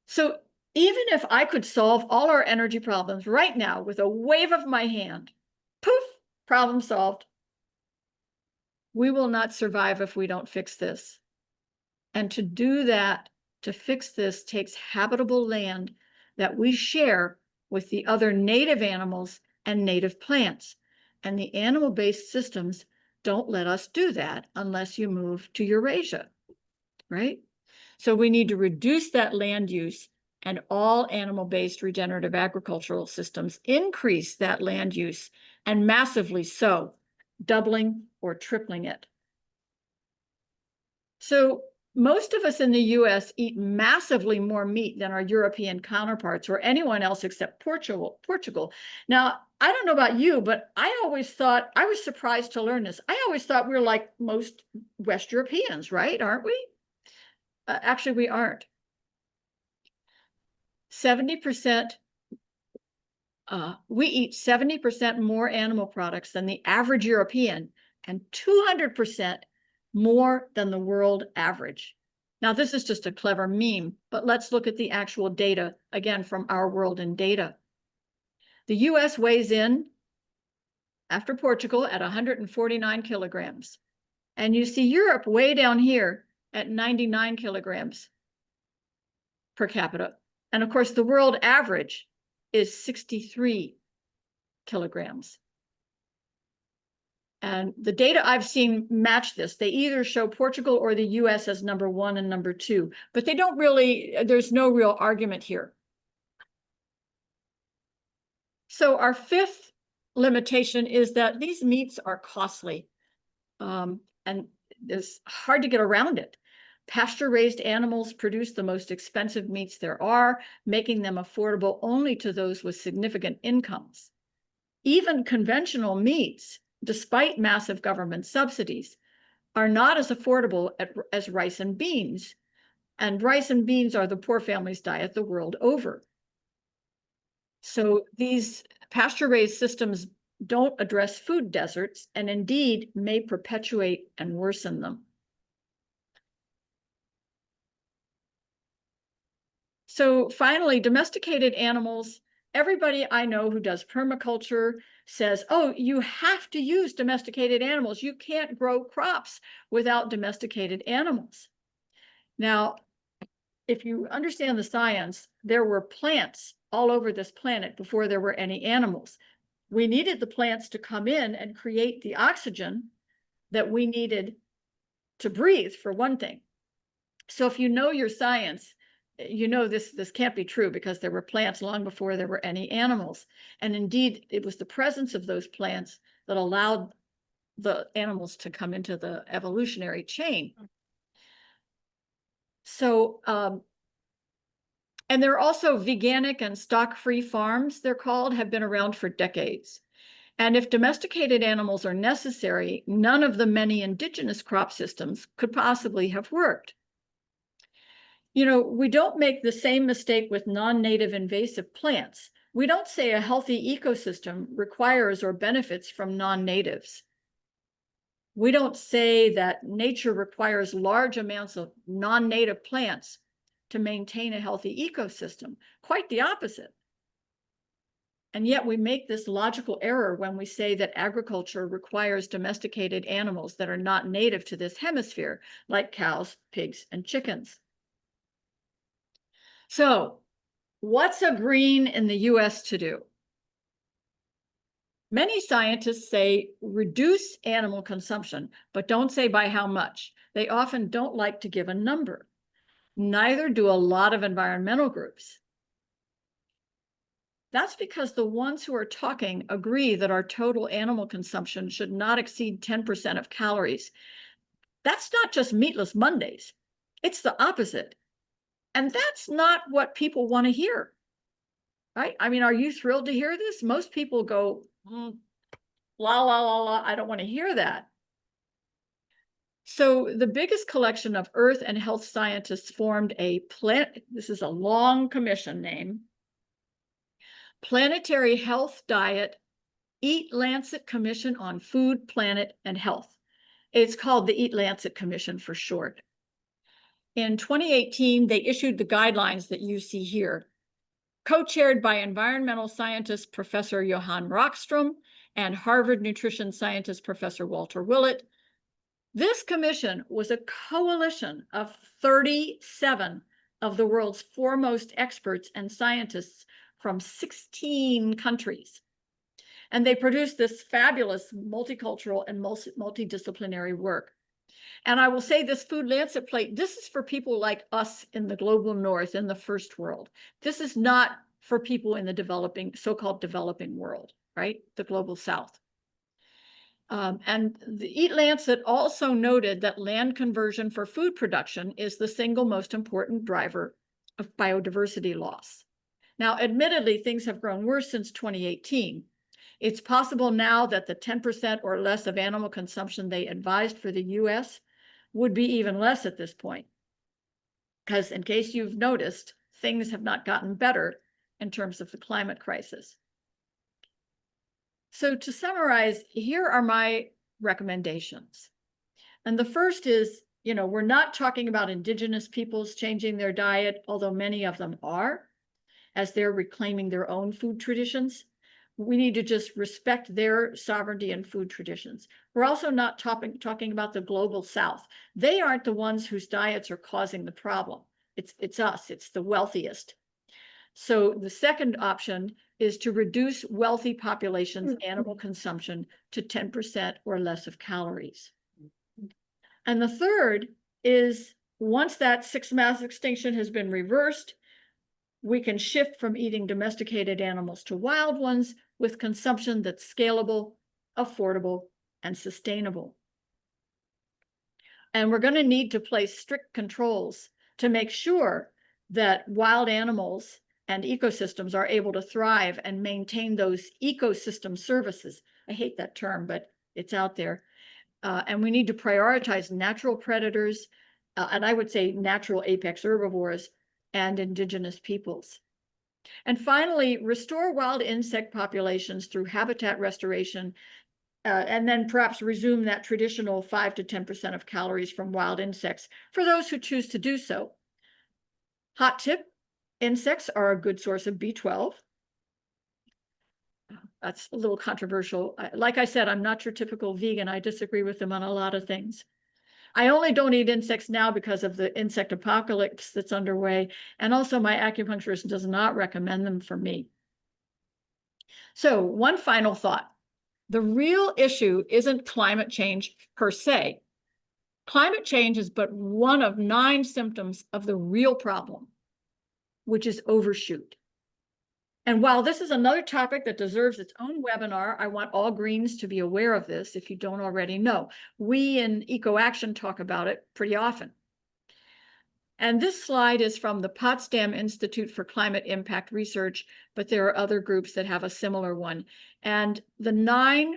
Speaker 1: So even if I could solve all our energy problems right now with a wave of my hand, poof, problem solved. We will not survive if we don't fix this. And to do that, to fix this, takes habitable land that we share with the other native animals and native plants. And the animal-based systems don't let us do that unless you move to Eurasia, right? So we need to reduce that land use, and all animal-based regenerative agricultural systems increase that land use, and massively so, doubling or tripling it. So most of us in the US eat massively more meat than our European counterparts or anyone else except Portugal. Now, I don't know about you, but I always thought, I was surprised to learn this. I always thought we were like most West Europeans, right? Aren't we? Actually, we aren't. 70%, we eat 70% more animal products than the average European and 200% more than the world average. Now, this is just a clever meme, but let's look at the actual data, again, from Our World in Data. The US weighs in, after Portugal, at 149 kilograms. And you see Europe way down here at 99 kilograms per capita. And of course, the world average is 63 kilograms. And the data I've seen match this. They either show Portugal or the US as number 1 and number 2, but they don't really, there's no real argument here. So our fifth limitation is that these meats are costly, and it's hard to get around it. Pasture-raised animals produce the most expensive meats there are, making them affordable only to those with significant incomes. Even conventional meats, despite massive government subsidies, are not as affordable as rice and beans. And rice and beans are the poor family's diet the world over. So these pasture-raised systems don't address food deserts and indeed may perpetuate and worsen them. So finally, domesticated animals, everybody I know who does permaculture says, oh, you have to use domesticated animals. You can't grow crops without domesticated animals. Now, if you understand the science, there were plants all over this planet before there were any animals. We needed the plants to come in and create the oxygen that we needed to breathe, for one thing. So if you know your science, you know this can't be true because there were plants long before there were any animals. And indeed, it was the presence of those plants that allowed the animals to come into the evolutionary chain. So, and there are also veganic and stock-free farms, they're called, have been around for decades. And if domesticated animals are necessary, none of the many indigenous crop systems could possibly have worked. You know, we don't make the same mistake with non-native invasive plants. We don't say a healthy ecosystem requires or benefits from non-natives. We don't say that nature requires large amounts of non-native plants to maintain a healthy ecosystem. Quite the opposite. And yet we make this logical error when we say that agriculture requires domesticated animals that are not native to this hemisphere, like cows, pigs, and chickens. So, what's a green in the US to do? Many scientists say reduce animal consumption, but don't say by how much. They often don't like to give a number. Neither do a lot of environmental groups. That's because the ones who are talking agree that our total animal consumption should not exceed 10% of calories. That's not just meatless Mondays. It's the opposite. And that's not what people want to hear, right? I mean, are you thrilled to hear this? Most people go, la, la, la, la, I don't want to hear that. So the biggest collection of earth and health scientists formed this is a long commission name, Planetary Health Diet Eat Lancet Commission on Food, Planet, and Health. It's called the Eat Lancet Commission for short. In 2018, they issued the guidelines that you see here, co-chaired by environmental scientist Professor Johan Rockström and Harvard nutrition scientist Professor Walter Willett. This commission was a coalition of 37 of the world's foremost experts and scientists from 16 countries. And they produced this fabulous multicultural and multidisciplinary work. And I will say this Food Lancet plate, this is for people like us in the global north, in the first world. This is not for people in the so-called developing world, right? The global south. And the Eat Lancet also noted that land conversion for food production is the single most important driver of biodiversity loss. Now, admittedly, things have grown worse since 2018. It's possible now that the 10% or less of animal consumption they advised for the US would be even less at this point. Because in case you've noticed, things have not gotten better in terms of the climate crisis. So to summarize, here are my recommendations. And the first is, we're not talking about indigenous peoples changing their diet, although many of them are, as they're reclaiming their own food traditions. We need to just respect their sovereignty and food traditions. We're also not talking about the global south. They aren't the ones whose diets are causing the problem. It's us, it's the wealthiest. So the second option is to reduce wealthy populations' animal consumption to 10% or less of calories. And the third is, once that sixth mass extinction has been reversed, we can shift from eating domesticated animals to wild ones with consumption that's scalable, affordable, and sustainable. And we're going to need to place strict controls to make sure that wild animals and ecosystems are able to thrive and maintain those ecosystem services. I hate that term, but it's out there. And we need to prioritize natural predators, and I would say natural apex herbivores and indigenous peoples. And finally, restore wild insect populations through habitat restoration, and then perhaps resume that traditional 5 to 10% of calories from wild insects for those who choose to do so. Hot tip, insects are a good source of B12. That's a little controversial. Like I said, I'm not your typical vegan. I disagree with them on a lot of things. I only don't eat insects now because of the insect apocalypse that's underway. And also my acupuncturist does not recommend them for me. So one final thought. The real issue isn't climate change per se. Climate change is but one of 9 symptoms of the real problem, which is overshoot. And while this is another topic that deserves its own webinar, I want all Greens to be aware of this if you don't already know. We in EcoAction talk about it pretty often. And this slide is from the Potsdam Institute for Climate Impact Research, but there are other groups that have a similar one. And the 9,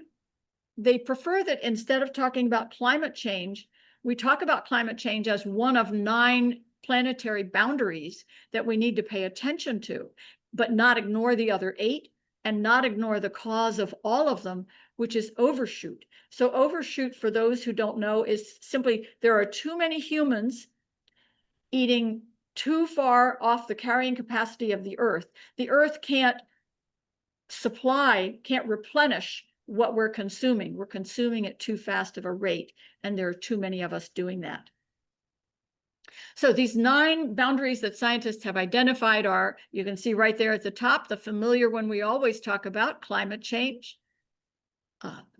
Speaker 1: they prefer that instead of talking about climate change, we talk about climate change as one of 9 planetary boundaries that we need to pay attention to, but not ignore the other 8 and not ignore the cause of all of them, which is overshoot. So overshoot, for those who don't know, is simply there are too many humans eating too far off the carrying capacity of the earth. The earth can't replenish what we're consuming. We're consuming at too fast of a rate, and there are too many of us doing that. So these 9 boundaries that scientists have identified are, you can see right there at the top, the familiar one we always talk about, climate change.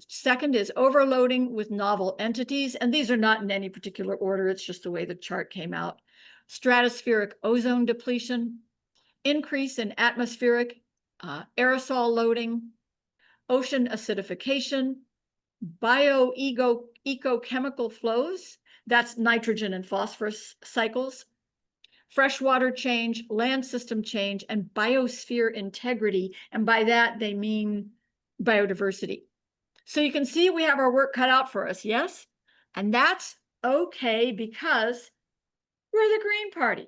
Speaker 1: Second is overloading with novel entities, and these are not in any particular order, it's just the way the chart came out. Stratospheric ozone depletion, increase in atmospheric aerosol loading, ocean acidification, ecochemical flows, that's nitrogen and phosphorus cycles, freshwater change, land system change, and biosphere integrity. And by that, they mean biodiversity. So you can see we have our work cut out for us, yes? And that's okay because we're the Green Party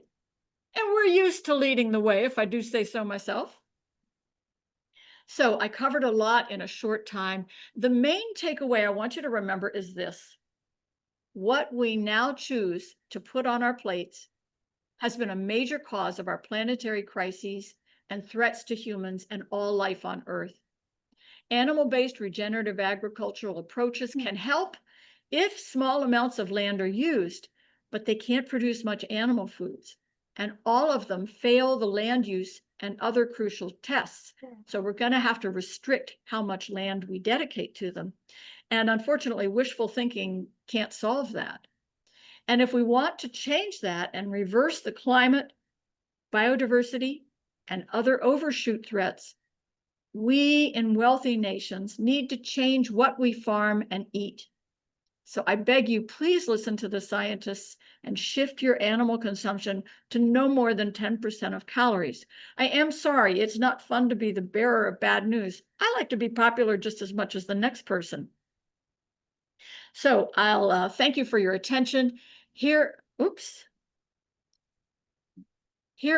Speaker 1: and we're used to leading the way, if I do say so myself. So I covered a lot in a short time. The main takeaway I want you to remember is this: what we now choose to put on our plates has been a major cause of our planetary crises and threats to humans and all life on Earth. Animal-based regenerative agricultural approaches can help if small amounts of land are used, but they can't produce much animal foods. And all of them fail the land use and other crucial tests. So we're going to have to restrict how much land we dedicate to them. And unfortunately, wishful thinking can't solve that. And if we want to change that and reverse the climate, biodiversity, and other overshoot threats, we in wealthy nations need to change what we farm and eat. So I beg you, please listen to the scientists and shift your animal consumption to no more than 10% of calories. I am sorry, it's not fun to be the bearer of bad news. I like to be popular just as much as the next person. So I'll thank you for your attention. Here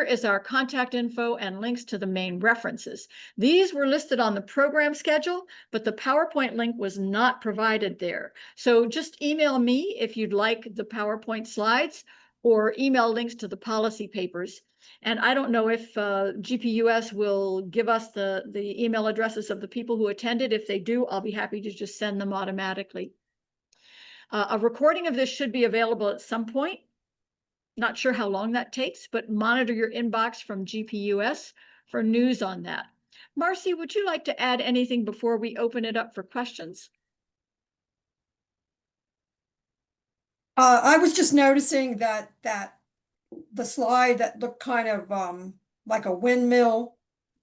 Speaker 1: is our contact info and links to the main references. These were listed on the program schedule, but the PowerPoint link was not provided there. So just email me if you'd like the PowerPoint slides, or email links to the policy papers. And I don't know if GPUS will give us the email addresses of the people who attended. If they do, I'll be happy to just send them automatically. A recording of this should be available at some point. Not sure how long that takes, but monitor your inbox from GPUS for news on that. Marci, would you like to add anything before we open it up for questions?
Speaker 2: I was just noticing that the slide that looked kind of like a windmill,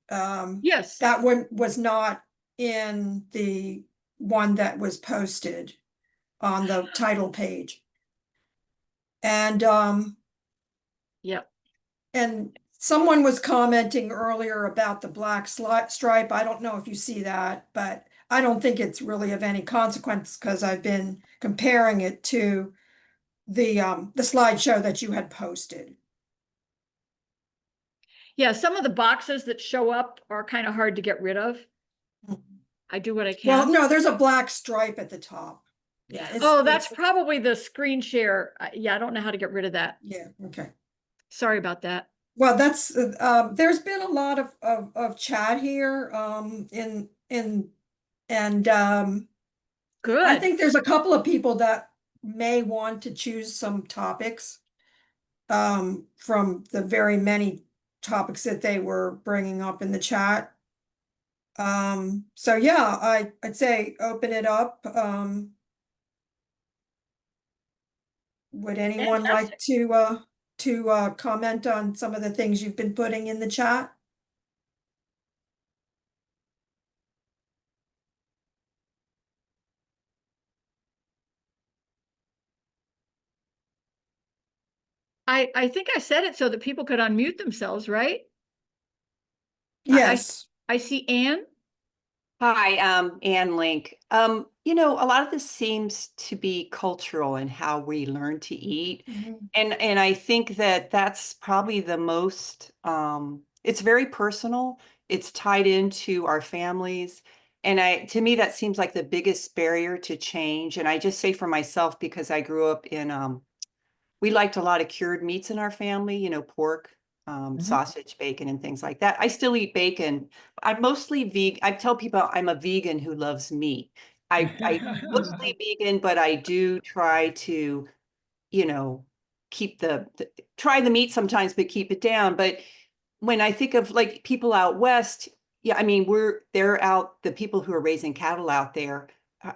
Speaker 1: Yes.
Speaker 2: that one was not in the one that was posted on the title page. And
Speaker 1: Yep.
Speaker 2: and someone was commenting earlier about the black stripe. I don't know if you see that, but I don't think it's really of any consequence because I've been comparing it to the slideshow that you had posted.
Speaker 1: Yeah, some of the boxes that show up are kind of hard to get rid of. I do what I can.
Speaker 2: Well, no, there's a black stripe at the top. Yeah.
Speaker 1: Oh, that's probably the screen share. Yeah, I don't know how to get rid of that.
Speaker 2: Yeah. Okay.
Speaker 1: Sorry about that.
Speaker 2: Well, that's there's been a lot of chat here and
Speaker 1: Good.
Speaker 2: I think there's a couple of people that may want to choose some topics from the very many topics that they were bringing up in the chat. So yeah, I'd say open it up. Would anyone like to comment on some of the things you've been putting in the chat?
Speaker 1: I think I said it so that people could unmute themselves, right?
Speaker 2: Yes.
Speaker 1: I see Anne.
Speaker 4: Hi, Ann Link. You know, a lot of this seems to be cultural in how we learn to eat. And I think that that's probably the most, it's very personal. It's tied into our families. And to me, that seems like the biggest barrier to change. And I just say for myself, because I grew up in, we liked a lot of cured meats in our family, you know, pork, sausage, bacon, and things like that. I still eat bacon. I'm mostly vegan. I tell people I'm a vegan who loves meat. I mostly vegan, but I do try to, you know, keep try the meat sometimes, but keep it down. But when I think of like people out west, yeah, I mean, the people who are raising cattle out there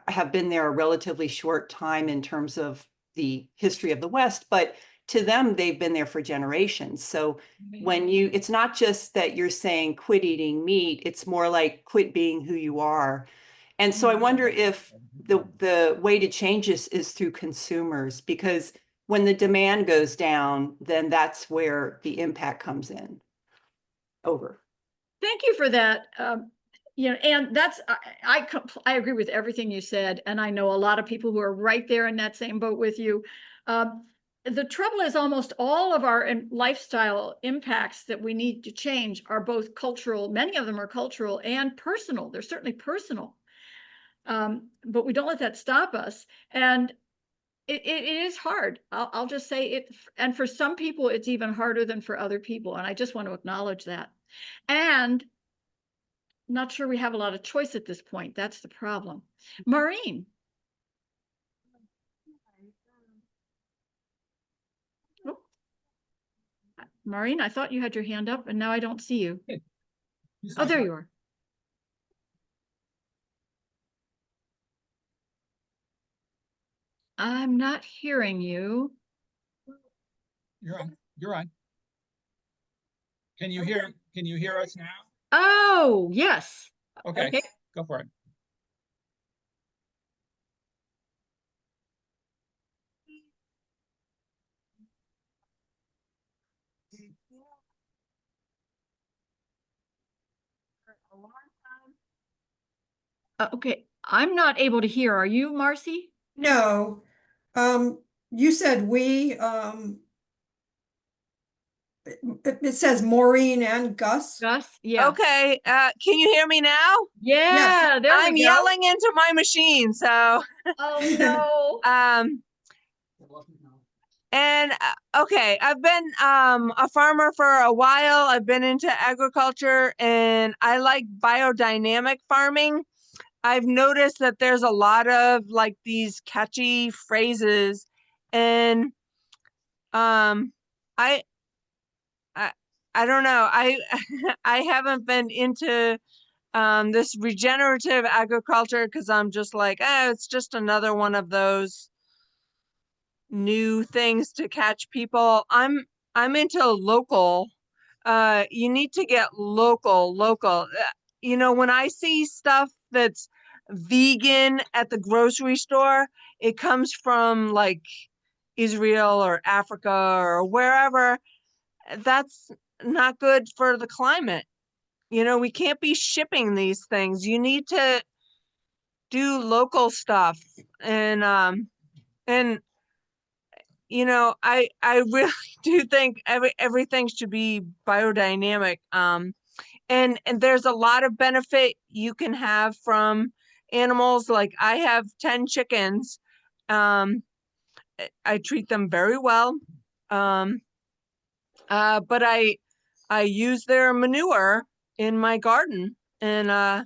Speaker 4: have been there a relatively short time in terms of the history of the West, but to them, they've been there for generations. So it's not just that you're saying quit eating meat, it's more like quit being who you are. And so I wonder if the way to change this is through consumers, because when the demand goes down, then that's where the impact comes in. Over.
Speaker 1: Thank you for that. You know, and that's I agree with everything you said, and I know a lot of people who are right there in that same boat with you. The trouble is almost all of our lifestyle impacts that we need to change are both cultural. Many of them are cultural and personal. They're certainly personal. But we don't let that stop us. And it is hard. I'll just say it. And for some people, it's even harder than for other people. And I just want to acknowledge that. And not sure we have a lot of choice at this point. That's the problem. Maureen. Oh. Maureen, I thought you had your hand up and now I don't see you. Oh, there you are. I'm not hearing you.
Speaker 3: You're on. You're on. Can you hear us now?
Speaker 1: Oh, yes.
Speaker 3: Okay,
Speaker 1: Okay.
Speaker 3: go for it.
Speaker 1: Okay. I'm not able to hear. Are you, Marci?
Speaker 2: No, you said we, it says Maureen and Gus.
Speaker 1: Gus? Yeah.
Speaker 5: Okay, can you hear me now?
Speaker 1: Yeah, there
Speaker 5: I'm
Speaker 1: we go.
Speaker 5: yelling into my machine, so
Speaker 1: Oh no.
Speaker 5: Okay, I've been a farmer for a while. I've been into agriculture and I like biodynamic farming. I've noticed that there's a lot of like these catchy phrases, and I I, I don't know. I haven't been into this regenerative agriculture because I'm just like, it's just another one of those new things to catch people. I'm into local. You need to get local. You know, when I see stuff that's vegan at the grocery store, it comes from like Israel or Africa or wherever. That's not good for the climate. You know, we can't be shipping these things. You need to do local stuff. And you know, I really do think everything should be biodynamic. And there's a lot of benefit you can have from animals. Like I have 10 chickens. I treat them very well. But I use their manure in my garden, and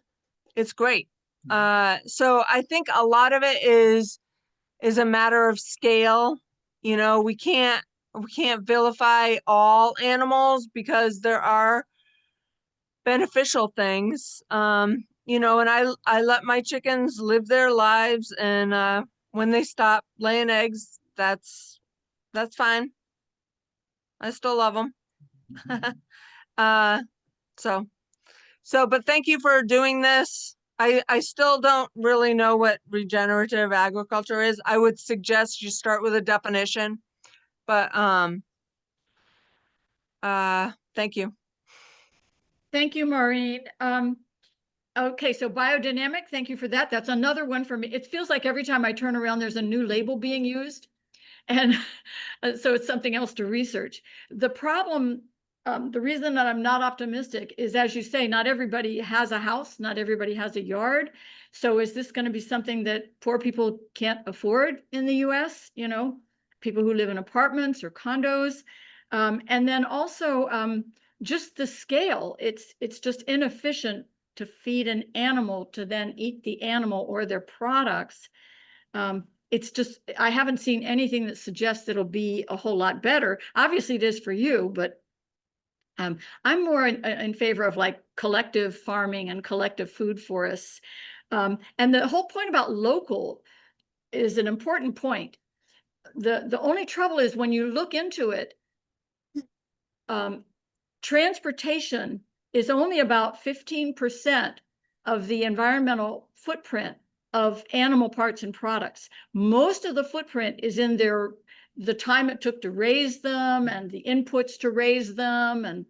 Speaker 5: it's great. So I think a lot of it is a matter of scale. You know, we can't vilify all animals because there are beneficial things. You know, and I let my chickens live their lives, and when they stop laying eggs, that's fine. I still love them. But thank you for doing this. I still don't really know what regenerative agriculture is. I would suggest you start with a definition, but thank you.
Speaker 1: Thank you, Maureen. Okay, so biodynamic, thank you for that. That's another one for me. It feels like every time I turn around, there's a new label being used. And so it's something else to research. The problem, the reason that I'm not optimistic is, as you say, not everybody has a house, not everybody has a yard. So is this going to be something that poor people can't afford in the US? You know, people who live in apartments or condos. And then also just the scale, it's just inefficient to feed an animal to then eat the animal or their products. It's just, I haven't seen anything that suggests it'll be a whole lot better. Obviously it is for you, but I'm more in favor of like collective farming and collective food forests. And the whole point about local is an important point. The only trouble is when you look into it, transportation is only about 15% of the environmental footprint of animal parts and products. Most of the footprint is in the time it took to raise them and the inputs to raise them and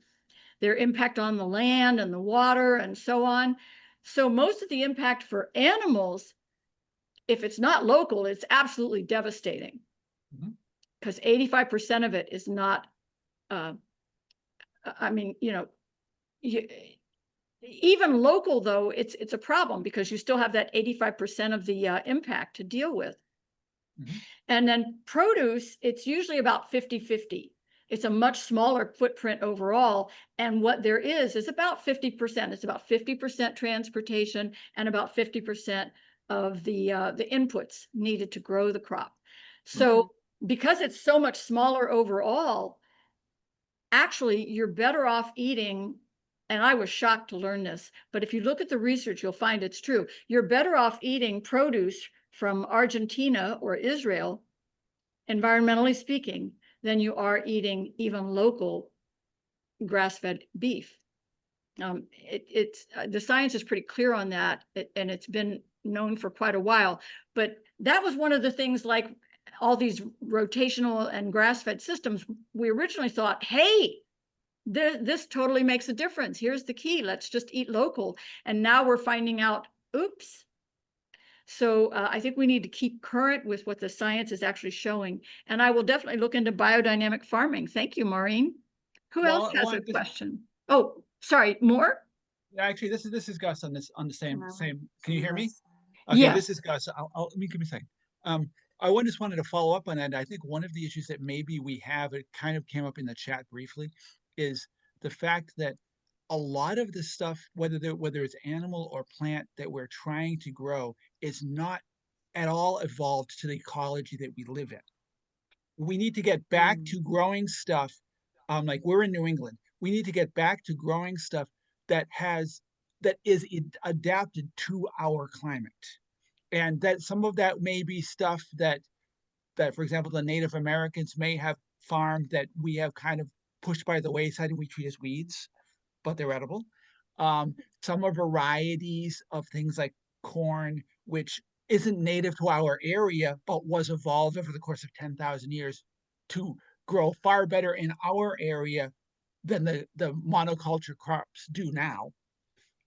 Speaker 1: their impact on the land and the water and so on. So most of the impact for animals, if it's not local, it's absolutely devastating. because 85% of it is not, I mean, even local though, it's a problem because you still have that 85% of the impact to deal with.
Speaker 3: Mhm.
Speaker 1: And then produce, it's usually about 50-50. It's a much smaller footprint overall. And what there is about 50%. It's about 50% transportation and about 50% of the inputs needed to grow the crop. So because it's so much smaller overall, actually you're better off eating, and I was shocked to learn this, but if you look at the research, you'll find it's true. You're better off eating produce from Argentina or Israel, environmentally speaking, than you are eating even local grass-fed beef. The science is pretty clear on that, and it's been known for quite a while. But that was one of the things, like all these rotational and grass-fed systems, we originally thought, hey, this totally makes a difference. Here's the key. Let's just eat local. And now we're finding out, oops. So I think we need to keep current with what the science is actually showing. And I will definitely look into biodynamic farming. Thank you, Maureen. Who else has a question? Oh, sorry, more?
Speaker 3: Actually, this is Gus on the same. Can you hear me?
Speaker 1: Yes.
Speaker 3: This is Gus. Let me give me a second. I just wanted to follow up on that. I think one of the issues that maybe we have, it kind of came up in the chat briefly, is the fact that a lot of the stuff, whether it's animal or plant that we're trying to grow, is not at all evolved to the ecology that we live in. We need to get back to growing stuff, like we're in New England. We need to get back to growing stuff that is adapted to our climate, and that some of that may be stuff that for example, the Native Americans may have farmed that we have kind of pushed by the wayside and we treat as weeds, but they're edible. Some are varieties of things like corn, which isn't native to our area, but was evolved over the course of 10,000 years to grow far better in our area than the monoculture crops do now,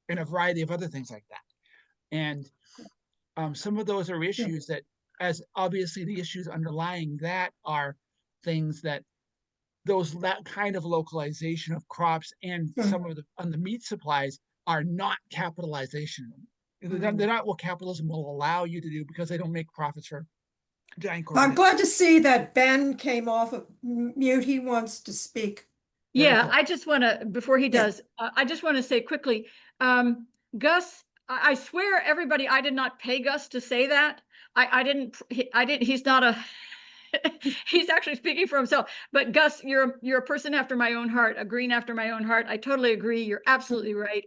Speaker 3: and a variety of other things like that. And some of those are issues that, as obviously the issues underlying that are things that that kind of localization of crops and some of the meat supplies are not capitalization. They're not what capitalism will allow you to do because they don't make profits for giant corporations.
Speaker 2: I'm glad to see that Ben came off of mute. He wants to speak.
Speaker 1: Yeah, I just want to, before he does, I just want to say quickly, Gus, I swear everybody, I did not pay Gus to say that. I didn't, he's not a, he's actually speaking for himself. But Gus, you're a person after my own heart, a green after my own heart. I totally agree. You're absolutely right.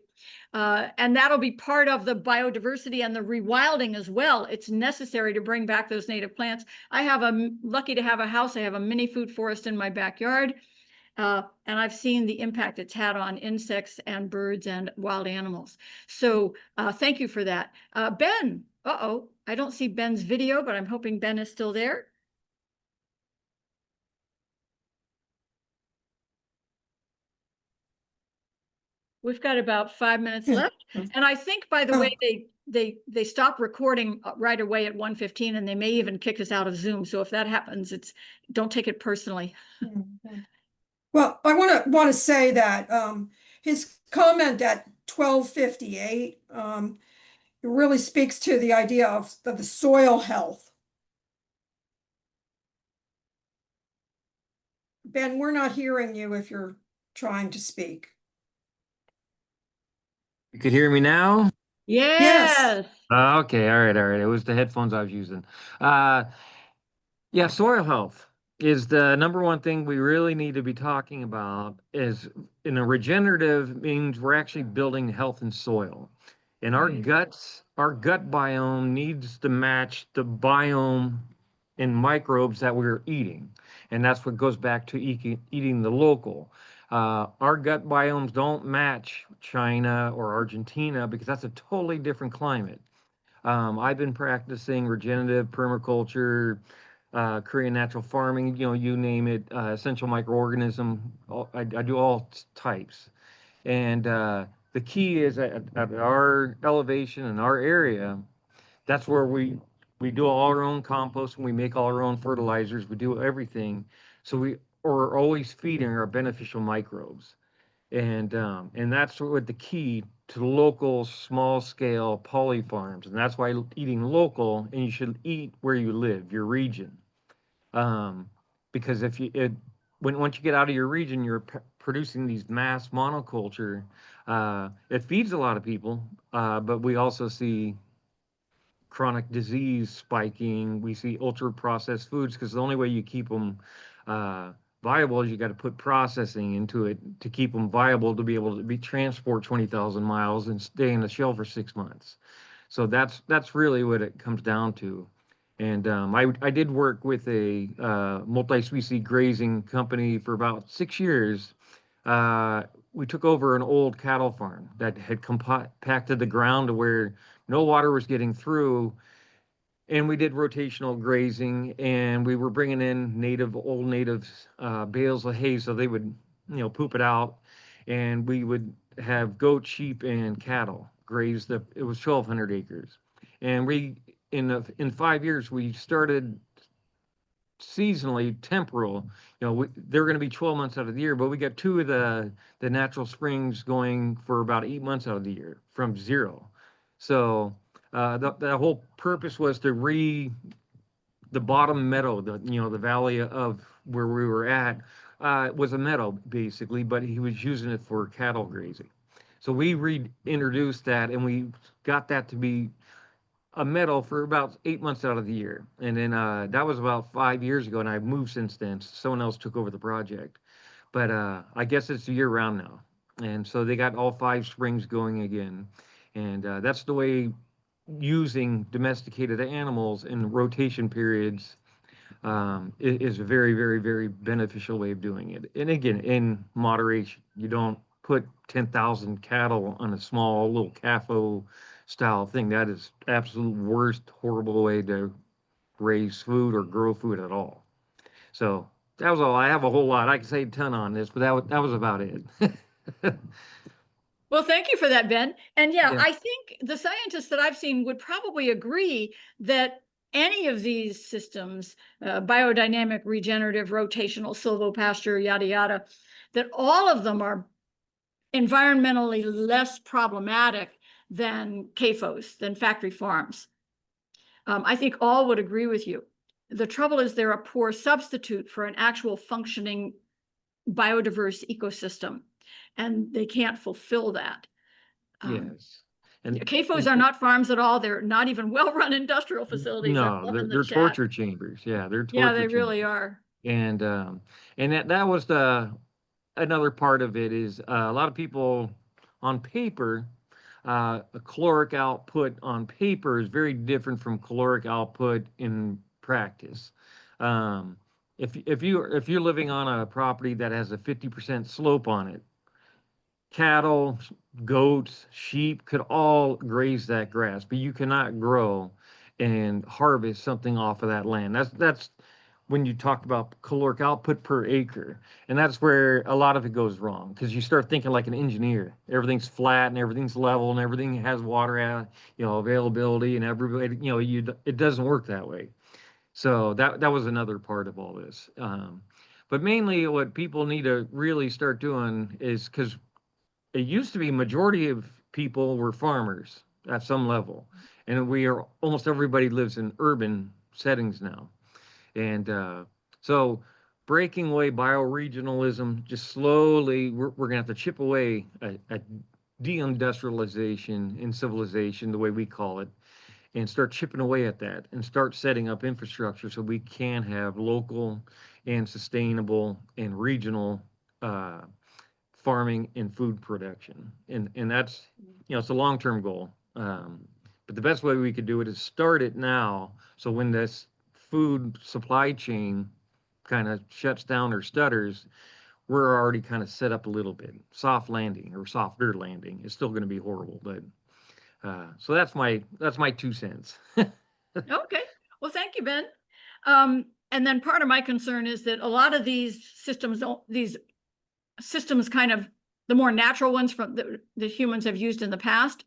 Speaker 1: And that'll be part of the biodiversity and the rewilding as well. It's necessary to bring back those native plants. I'm lucky to have a house. I have a mini food forest in my backyard. And I've seen the impact it's had on insects and birds and wild animals. So thank you for that. Ben, I don't see Ben's video, but I'm hoping Ben is still there. We've got about 5 minutes left. And I think, by the way, they stop recording right away at 1:15, and they may even kick us out of Zoom. So if that happens, don't take it personally.
Speaker 2: Well, I want to say that his comment at 12:58 really speaks to the idea of the soil health. Ben, we're not hearing you if you're trying to speak.
Speaker 6: You could hear me now?
Speaker 1: Yes.
Speaker 6: Okay, all right. It was the headphones I was using. Yeah, soil health is the number one thing we really need to be talking about. Is in a regenerative means we're actually building health in soil. And our gut biome needs to match the biome and microbes that we're eating. And that's what goes back to eating the local. Our gut biomes don't match China or Argentina because that's a totally different climate. I've been practicing regenerative permaculture, Korean natural farming, you name it, essential microorganism. I do all types. And the key is at our elevation in our area, that's where we We do all our own compost and we make all our own fertilizers. We do everything. So we are always feeding our beneficial microbes. And that's what the key to local small scale poly farms. And that's why eating local, and you should eat where you live, your region. Um, because if you, once you get out of your region, you're producing these mass monoculture. It feeds a lot of people, but we also see chronic disease spiking. We see ultra processed foods because the only way you keep them viable is you got to put processing into it to keep them viable to be able to be transport 20,000 miles and stay in the shell for 6 months. So that's really what it comes down to. And I did work with a multi-species grazing company for about 6 years. We took over an old cattle farm that had compacted the ground to where no water was getting through, and we did rotational grazing, and we were bringing in old native bales of hay so they would poop it out, and we would have goat, sheep, and cattle graze it was 1,200 acres. And in 5 years we started seasonally temporal. They're going to be 12 months out of the year, but we got two of the natural springs going for about 8 months out of the year from zero. So the whole purpose was to the bottom meadow, the valley of where we were at, was a meadow basically, but he was using it for cattle grazing. So we reintroduced that, and we got that to be a meadow for about 8 months out of the year. And then that was about 5 years ago, and I've moved since then. Someone else took over the project. But I guess it's year round now. And so they got all 5 springs going again. And that's the way using domesticated animals in rotation periods is a very, very, very beneficial way of doing it. And again, in moderation. You don't put 10,000 cattle on a small little CAFO style thing. That is absolute worst, horrible way to raise food or grow food at all. So that was all. I have a whole lot. I could say a ton on this, but that was about it.
Speaker 1: Well, thank you for that, Ben. And yeah,
Speaker 6: Yeah.
Speaker 1: I think the scientists that I've seen would probably agree that any of these systems, biodynamic, regenerative, rotational, silvopasture, yada, yada, that all of them are environmentally less problematic than CAFOs, than factory farms. I think all would agree with you. The trouble is they're a poor substitute for an actual functioning biodiverse ecosystem, and they can't fulfill that.
Speaker 6: Yes. And
Speaker 1: CAFOs are not farms at all. They're not even well-run industrial facilities.
Speaker 6: no, they're torture chambers. Yeah, they're torture
Speaker 1: Yeah, they
Speaker 6: chambers.
Speaker 1: really are.
Speaker 6: And that was another part of it is a lot of people on paper, a caloric output on paper is very different from caloric output in practice. If you're living on a property that has a 50% slope on it, cattle, goats, sheep could all graze that grass, but you cannot grow and harvest something off of that land. That's when you talk about caloric output per acre. And that's where a lot of it goes wrong, because you start thinking like an engineer. Everything's flat and everything's level and everything has water availability, and everybody, it doesn't work that way. So that was another part of all this. But mainly what people need to really start doing is, because it used to be majority of people were farmers at some level, and almost everybody lives in urban settings now. And so breaking away bioregionalism, just slowly, we're going to have to chip away at deindustrialization in civilization, the way we call it, and start chipping away at that and start setting up infrastructure so we can have local and sustainable and regional farming and food production. And that's, it's a long-term goal. But the best way we could do it is start it now. So when this food supply chain kind of shuts down or stutters, we're already kind of set up a little bit. Soft landing or softer landing. It's still going to be horrible, but so that's my 2 cents.
Speaker 1: Okay. Well, thank you, Ben. And then part of my concern is that a lot of these systems kind of the more natural ones from the humans have used in the past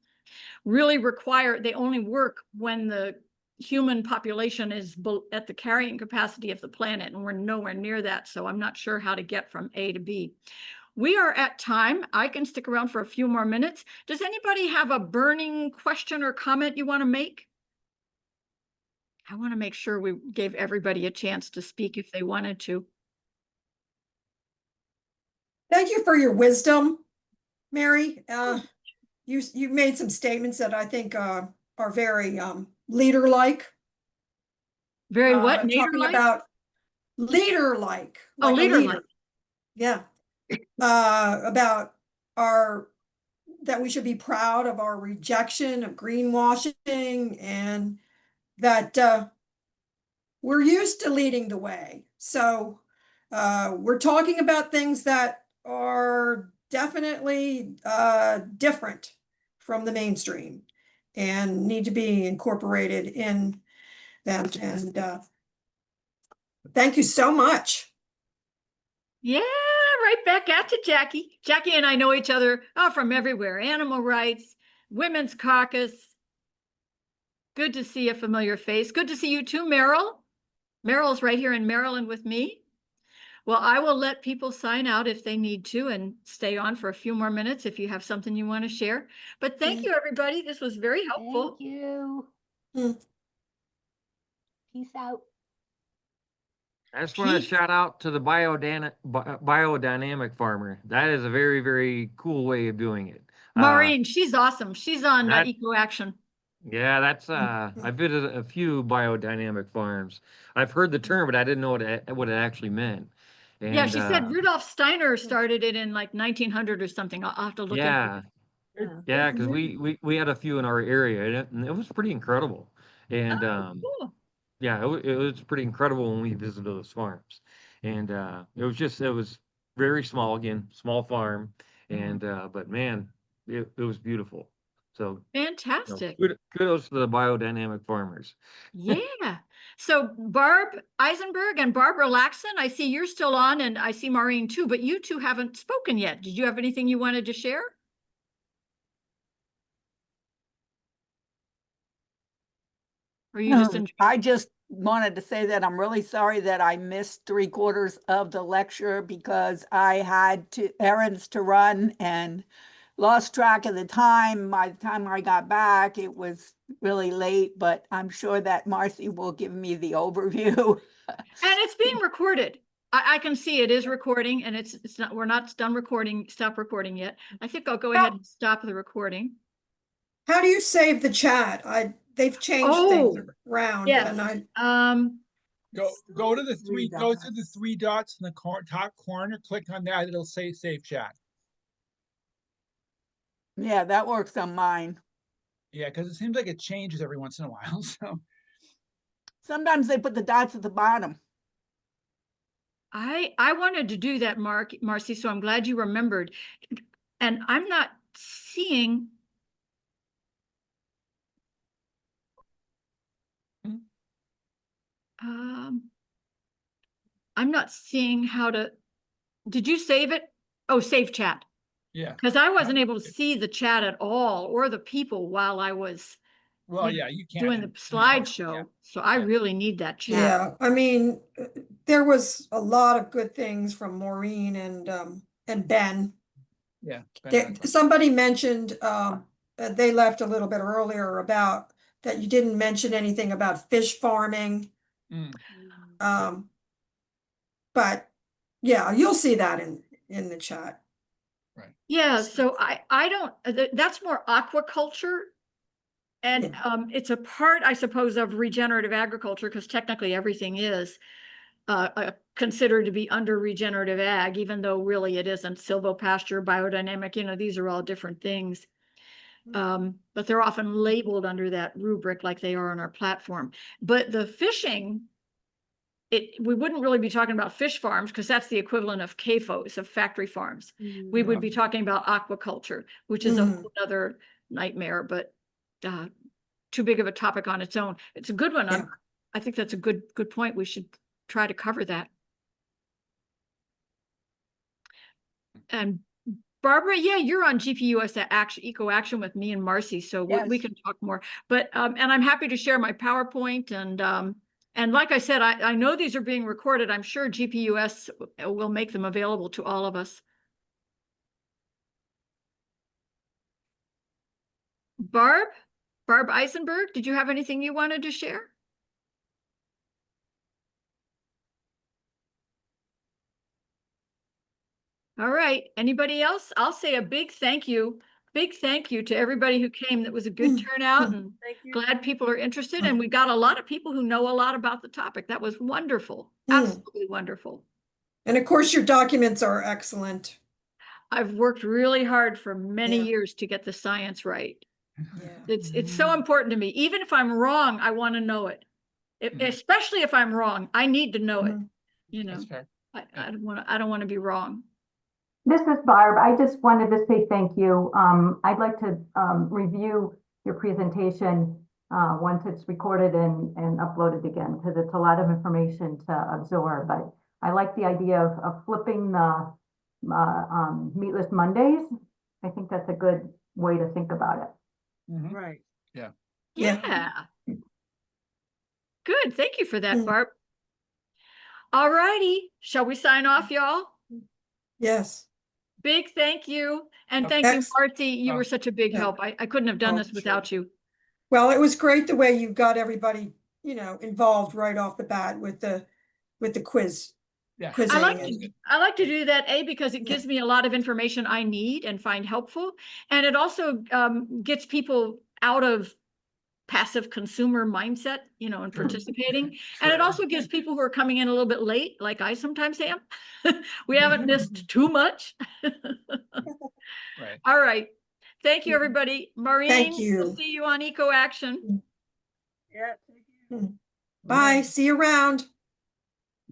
Speaker 1: really they only work when the human population is at the carrying capacity of the planet, and we're nowhere near that. So I'm not sure how to get from A to B. We are at time. I can stick around for a few more minutes. Does anybody have a burning question or comment you want to make? I want to make sure we gave everybody a chance to speak if they wanted to.
Speaker 2: Thank you for your wisdom, Mary. You made some statements that I think are very leader-like.
Speaker 1: Very what?
Speaker 2: Talking
Speaker 1: Nader-like?
Speaker 2: about leader-like,
Speaker 1: Oh,
Speaker 2: like a
Speaker 1: leader-like.
Speaker 2: leader. Yeah. About that we should be proud of our rejection of greenwashing, and that we're used to leading the way. So we're talking about things that are definitely different from the mainstream and need to be incorporated in that. And thank you so much.
Speaker 1: Yeah, right back at you, Jackie. Jackie and I know each other from everywhere. Animal rights, Women's Caucus. Good to see a familiar face. Good to see you too, Meryl. Meryl's right here in Maryland with me. Well, I will let people sign out if they need to and stay on for a few more minutes if you have something you want to share. But thank you, everybody. This was very helpful.
Speaker 7: Thank you.
Speaker 2: Mm.
Speaker 7: Peace out.
Speaker 6: I just want to
Speaker 1: Peace.
Speaker 6: shout out to the biodynamic farmer. That is a very, very cool way of doing it.
Speaker 1: Maureen, she's awesome. She's on
Speaker 6: that-
Speaker 1: Eco Action.
Speaker 6: Yeah, that's I visited a few biodynamic farms. I've heard the term, but I didn't know what it actually meant. And
Speaker 1: Yeah, she said Rudolf Steiner started it in like 1900 or something. I'll have to look
Speaker 6: yeah,
Speaker 1: into it.
Speaker 6: yeah, because we had a few in our area, and it was pretty incredible. And
Speaker 1: Cool.
Speaker 6: yeah, it was pretty incredible when we visited those farms. And it was very small, again, small farm. And but man, it was beautiful. So
Speaker 1: Fantastic.
Speaker 6: kudos to the biodynamic farmers.
Speaker 1: Yeah. So Barb Eisenberg and Barbara Laxon, I see you're still on, and I see Maureen too, but you two haven't spoken yet. Did you have anything you wanted to share? Or you just
Speaker 8: I just wanted to say that I'm really sorry that I missed 3/4 of the lecture because I had errands to run and lost track of the time. By the time I got back, it was really late, but I'm sure that Marci will give me the overview.
Speaker 1: And it's being recorded. I can see it is recording, and it's not, we're not done recording, stop recording yet. I think I'll go ahead and stop the recording.
Speaker 2: How do you save the chat? They've changed things around,
Speaker 1: yes.
Speaker 2: and
Speaker 3: Go to the three dots in the top corner, click on that, it'll say save chat.
Speaker 8: Yeah, that works on mine.
Speaker 3: Yeah, because it seems like it changes every once in a while. So
Speaker 8: sometimes they put the dots at the bottom.
Speaker 1: I wanted to do that, Marci, so I'm glad you remembered. And I'm not seeing. I'm not seeing how to. Did you save it? Oh, save chat.
Speaker 3: yeah.
Speaker 1: Because I wasn't able to see the chat at all or the people while I was
Speaker 3: you can't
Speaker 1: doing the slideshow.
Speaker 3: Yeah.
Speaker 1: So I really need that chat.
Speaker 2: yeah, I mean, there was a lot of good things from Maureen and Ben.
Speaker 3: Yeah.
Speaker 2: Somebody mentioned they left a little bit earlier about that you didn't mention anything about fish farming. But yeah, you'll see that in the chat.
Speaker 3: Right.
Speaker 1: Yeah, so I don't, that's more aquaculture. And it's a part, I suppose, of regenerative agriculture, because technically everything is considered to be under regenerative ag, even though really it isn't. Silvopasture, biodynamic, these are all different things. But they're often labeled under that rubric like they are on our platform. But the fishing, we wouldn't really be talking about fish farms, because that's the equivalent of CAFOs, of factory farms. We would be talking about aquaculture, which is a whole other nightmare, but too big of a topic on its own. It's a good one.
Speaker 2: Yeah.
Speaker 1: I think that's a good point. We should try to cover that. And Barbara, yeah, you're on GPUS Action, Eco Action with me and Marci, so we
Speaker 8: Yes.
Speaker 1: can talk more. But and I'm happy to share my PowerPoint and like I said, I know these are being recorded. I'm sure GPUS will make them available to all of us. Barb Eisenberg, did you have anything you wanted to share? All right, anybody else? I'll say a big thank you to everybody who came. That was a good turnout, and
Speaker 5: Thank you.
Speaker 1: glad people are interested. And we got a lot of people who know a lot about the topic. That was wonderful, absolutely wonderful.
Speaker 2: And of course, your documents are excellent.
Speaker 1: I've worked really hard for many
Speaker 2: Yeah.
Speaker 1: years to get the science right.
Speaker 2: Yeah.
Speaker 1: It's so important to me. Even if I'm wrong, I want to know it. Especially if I'm wrong, I need to know it. You know,
Speaker 3: That's fair.
Speaker 1: I don't want to be wrong.
Speaker 9: This is Barb. I just wanted to say thank you. I'd like to review your presentation once it's recorded and uploaded again, because it's a lot of information to absorb. But I like the idea of flipping the Meatless Mondays. I think that's a good way to think about it.
Speaker 5: Right.
Speaker 1: Yeah. Good. Thank you for that, Barb. All righty. Shall we sign off, y'all?
Speaker 2: Yes.
Speaker 1: Big thank you. And
Speaker 3: Okay.
Speaker 1: thank you, Marci. You were such a big
Speaker 2: Yeah.
Speaker 1: help. I couldn't have done
Speaker 2: Oh,
Speaker 1: this without you.
Speaker 2: Well, it was great the way you got everybody, involved right off the bat with the quiz.
Speaker 3: Yeah.
Speaker 2: Quizzing
Speaker 1: I like to do that, because it
Speaker 2: Yeah.
Speaker 1: gives me a lot of information I need and find helpful. And it also gets people out of passive consumer mindset, and participating. And it
Speaker 3: True.
Speaker 1: also gives people who are coming in a little bit late, like I sometimes am. We haven't missed too much.
Speaker 3: Right.
Speaker 1: All right. Thank you, everybody. Maureen, we'll
Speaker 2: you.
Speaker 1: see you on Eco Action.
Speaker 5: Yeah.
Speaker 2: Bye. See you around.